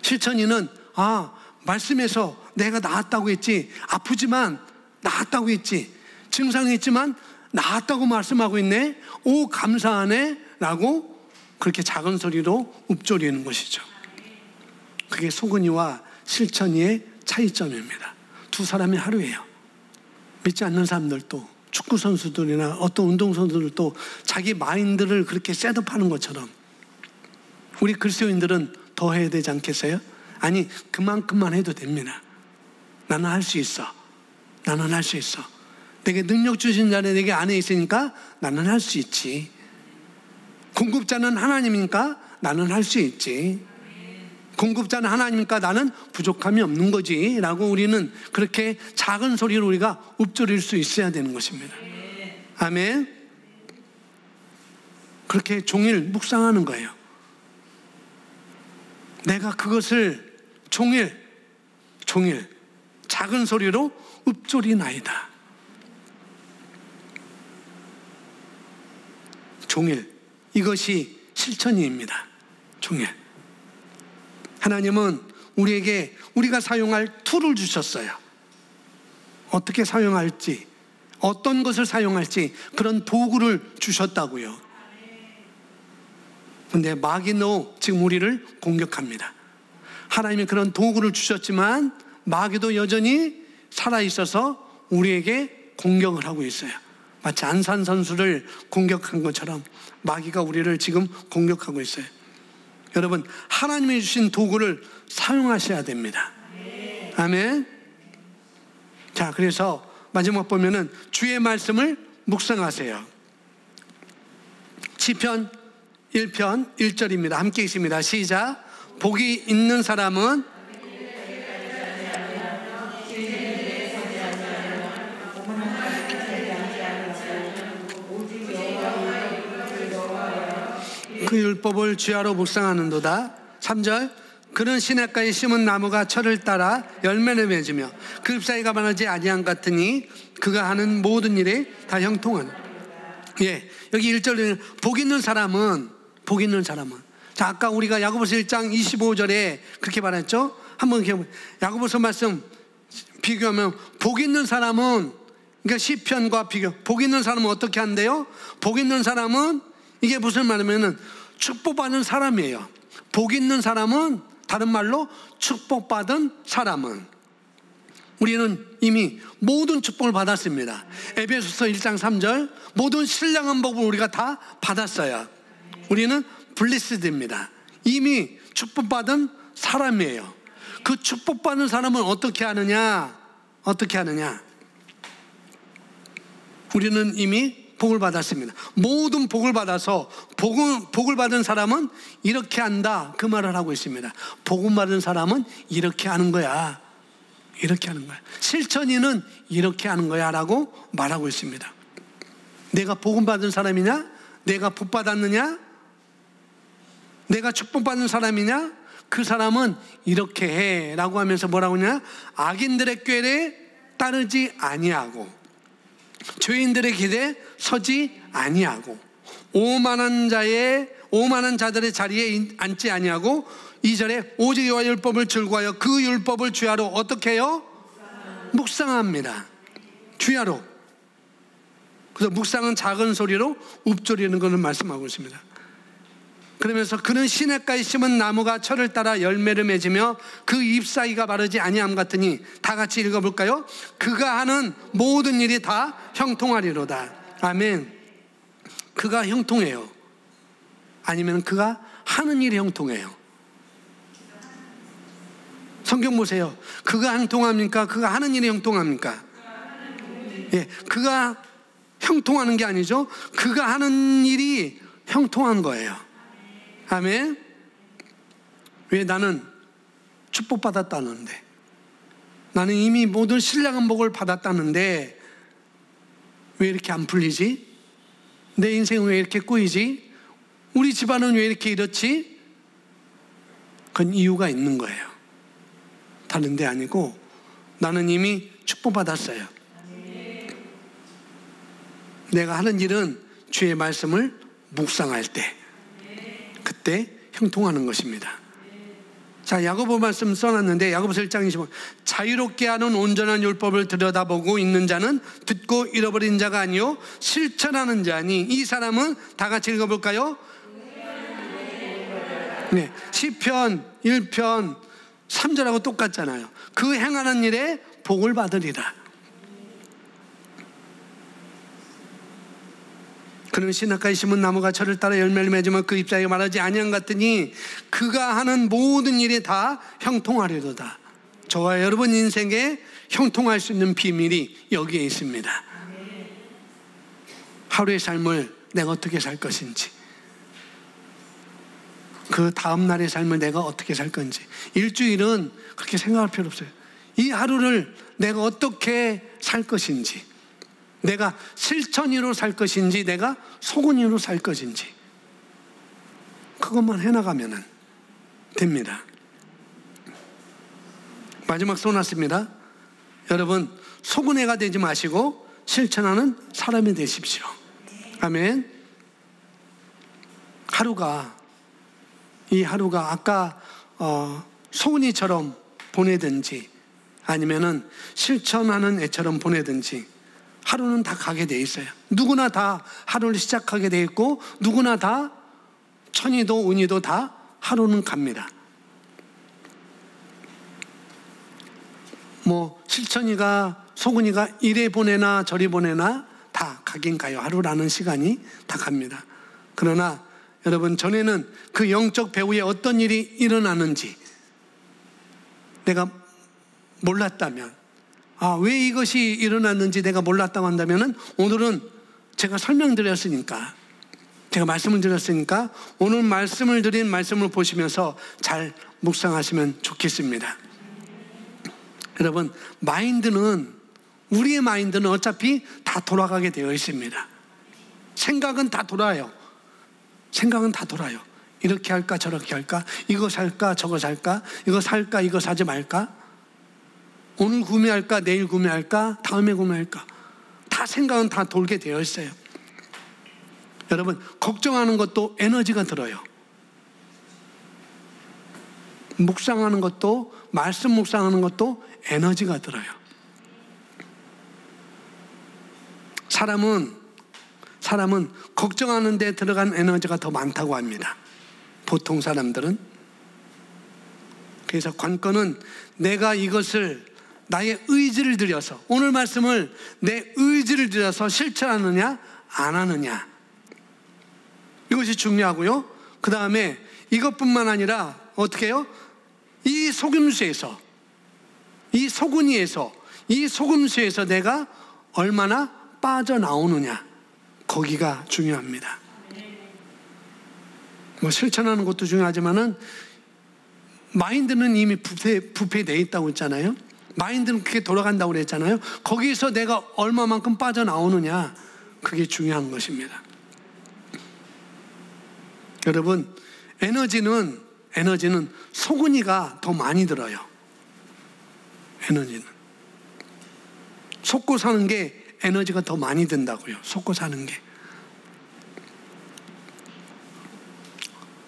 실천이는 말씀에서 내가 나았다고 했지, 아프지만 나았다고 했지, 증상이 있지만 나았다고 말씀하고 있네, 오 감사하네 라고 그렇게 작은 소리로 읊조리는 것이죠. 그게 소근이와 실천이의 차이점입니다. 두 사람의 하루예요. 믿지 않는 사람들도, 축구 선수들이나 어떤 운동 선수들도 자기 마인드를 그렇게 셋업하는 것처럼 우리 그리스도인들은 더 해야 되지 않겠어요? 아니, 그만큼만 해도 됩니다. 나는 할 수 있어. 내게 능력 주신 자는 내게 안에 있으니까 나는 할 수 있지. 공급자는 하나님이니까 나는 할 수 있지. 공급자는 하나님이니까 나는 부족함이 없는 거지 라고 우리는 그렇게 작은 소리로 우리가 읊조릴 수 있어야 되는 것입니다. 아멘. 그렇게 종일 묵상하는 거예요. 내가 그것을 종일 작은 소리로 읊조리나이다. 종일. 이것이 실천입니다. 종일. 하나님은 우리에게 우리가 사용할 툴을 주셨어요. 어떻게 사용할지, 어떤 것을 사용할지 그런 도구를 주셨다고요. 그런데 마귀도 지금 우리를 공격합니다. 하나님이 그런 도구를 마귀도 여전히 살아있어서 우리에게 공격을 하고 있어요. 마치 안산 선수를 공격한 것처럼 마귀가 우리를 지금 공격하고 있어요. 여러분, 하나님이 주신 도구를 사용하셔야 됩니다. 아멘. 자, 그래서 마지막 보면은 주의 말씀을 묵상하세요. 시편 1편 1절입니다. 함께 있습니다. 시작. 복이 있는 사람은 그 율법을 주야로 묵상하는도다. 3절. 그는 시냇가에 심은 나무가 철을 따라 열매를 맺으며 그 잎사귀가 마르지 아니함 같으니 그가 하는 모든 일에 다 형통하는. 예, 여기 1절에 복 있는 사람은 자, 아까 우리가 야고보서 1장 25절에 그렇게 말했죠. 한번 야고보서 말씀 비교하면 복 있는 사람은, 그러니까 시편과 비교, 복 있는 사람은 어떻게 한대요? 복 있는 사람은 이게 무슨 말이냐면 축복받은 사람이에요. 복 있는 사람은, 다른 말로 축복받은 사람은, 우리는 이미 모든 축복을 받았습니다. 에베소서 1장 3절, 모든 신령한 복을 우리가 다 받았어요. 우리는 블리스드입니다. 이미 축복받은 사람이에요. 그 축복받은 사람은 어떻게 하느냐? 우리는 이미 복을 받았습니다. 모든 복을 받아서 복을 받은 사람은 이렇게 한다, 그 말을 하고 있습니다. 복을 받은 사람은 이렇게 하는 거야. 실천이는 이렇게 하는 거야 라고 말하고 있습니다. 내가 복음 받은 사람이냐? 내가 복 받았느냐? 내가 축복받은 사람이냐? 그 사람은 이렇게 해 라고 하면서 뭐라고 하냐? 악인들의 꾀에 따르지 아니하고 죄인들의 길에 서지 아니하고 오만한 자들의 자리에 앉지 아니하고 2절에 오직 여호와의 율법을 즐거워하여 그 율법을 주야로 어떻게 해요? 묵상합니다. 주야로. 그래서 묵상은 작은 소리로 읊조리는 것을 말씀하고 있습니다. 그러면서 그는 시냇가에 심은 나무가 철을 따라 열매를 맺으며 그 잎사귀가 마르지 아니함 같으니, 다 같이 읽어볼까요? 그가 하는 모든 일이 다 형통하리로다. 아멘. 그가 형통해요? 아니면 그가 하는 일이 형통해요? 성경 보세요. 그가 형통합니까? 그가 하는 일이 형통합니까? 예, 그가 형통하는 게 아니죠. 그가 하는 일이 형통한 거예요. 아멘. 왜? 나는 축복받았다는데, 나는 이미 모든 신령한 복을 받았다는데 왜 이렇게 안 풀리지? 내 인생은 왜 이렇게 꼬이지? 우리 집안은 왜 이렇게 이렇지? 그건 이유가 있는 거예요. 다른 데 아니고 나는 이미 축복받았어요. 내가 하는 일은 주의 말씀을 묵상할 때, 그때 형통하는 것입니다. 자, 야고보 말씀 써놨는데 야고보서 1장 25, 자유롭게 하는 온전한 율법을 들여다보고 있는 자는 듣고 잃어버린 자가 아니요 실천하는 자니 이 사람은, 다 같이 읽어볼까요? 네, 시편 1편 3절하고 똑같잖아요. 그 행하는 일에 복을 받으리라. 그는 시냇가에 심은 나무가 철을 따라 열매를 맺으면 그 잎사귀가 마르지 아니함 같으니 그가 하는 모든 일이 다 형통하리로다. 저와 여러분 인생에 형통할 수 있는 비밀이 여기에 있습니다. 하루의 삶을 내가 어떻게 살 것인지, 그 다음 날의 삶을 내가 어떻게 살 건지, 일주일은 그렇게 생각할 필요 없어요. 이 하루를 내가 어떻게 살 것인지, 내가 실천으로 살 것인지 내가 속은이로 살 것인지, 그것만 해나가면 됩니다. 마지막 써놨습니다. 여러분, 속은애가 되지 마시고 실천하는 사람이 되십시오. 아멘. 이 하루가 아까 속은이처럼 보내든지 아니면은 실천하는 애처럼 보내든지 하루는 다 가게 돼 있어요. 누구나 다 하루를 시작하게 돼 있고 누구나 다 천이도 운이도 다 하루는 갑니다. 뭐 실천이가 속은이가 이래 보내나 저리 보내나 다 가긴 가요. 하루라는 시간이 다 갑니다. 그러나 여러분, 전에는 그 영적 배후에 어떤 일이 일어나는지 내가 몰랐다면, 왜 이것이 일어났는지 내가 몰랐다고 한다면 오늘은 제가 설명드렸으니까, 제가 말씀을 드렸으니까 오늘 말씀을 드린 말씀을 보시면서 잘 묵상하시면 좋겠습니다. 여러분, 우리의 마인드는 어차피 다 돌아가게 되어 있습니다. 생각은 다 돌아요. 이렇게 할까 저렇게 할까, 이거 살까 저거 살까, 이거 살까 이거 사지 말까, 오늘 구매할까 내일 구매할까 다음에 구매할까, 다 생각은 다 돌게 되어 있어요. 여러분, 걱정하는 것도 에너지가 들어요. 묵상하는 것도, 말씀 묵상하는 것도 에너지가 들어요. 사람은 걱정하는 데 들어간 에너지가 더 많다고 합니다. 보통 사람들은. 그래서 관건은 내가 이것을 나의 의지를 들여서, 오늘 말씀을 내 의지를 들여서 실천하느냐 안 하느냐, 이것이 중요하고요. 그 다음에 이것뿐만 아니라 어떻게 해요? 이 속임수에서, 이 소근이에서, 이 소금수에서 내가 얼마나 빠져나오느냐, 거기가 중요합니다. 실천하는 것도 중요하지만은 마인드는 이미 부패되어 있다고 했잖아요. 마인드는 그게 돌아간다고 그랬잖아요. 거기서 내가 얼마만큼 빠져나오느냐, 그게 중요한 것입니다. 여러분, 에너지는 소근이가 더 많이 들어요. 에너지는 속고 사는 게 에너지가 더 많이 든다고요. 속고 사는 게.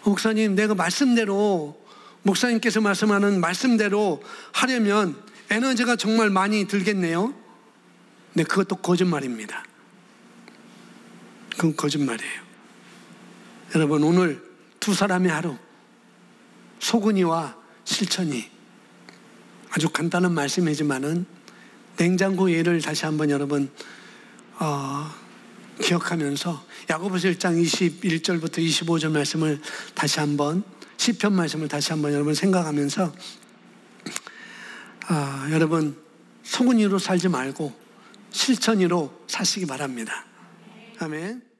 목사님, 내가 말씀대로, 목사님께서 말씀하는 말씀대로 하려면 에너지가 정말 많이 들겠네요. 네, 그것도 거짓말입니다. 그건 거짓말이에요. 여러분, 오늘 두 사람의 하루, 소근이와 실천이, 아주 간단한 말씀이지만은 냉장고 예를 다시 한번 여러분 기억하면서 야고보서 1장 21절부터 25절 말씀을 다시 한번, 시편 말씀을 다시 한번 여러분 생각하면서 여러분, 소근이로 살지 말고 실천이로 사시기 바랍니다. 아멘.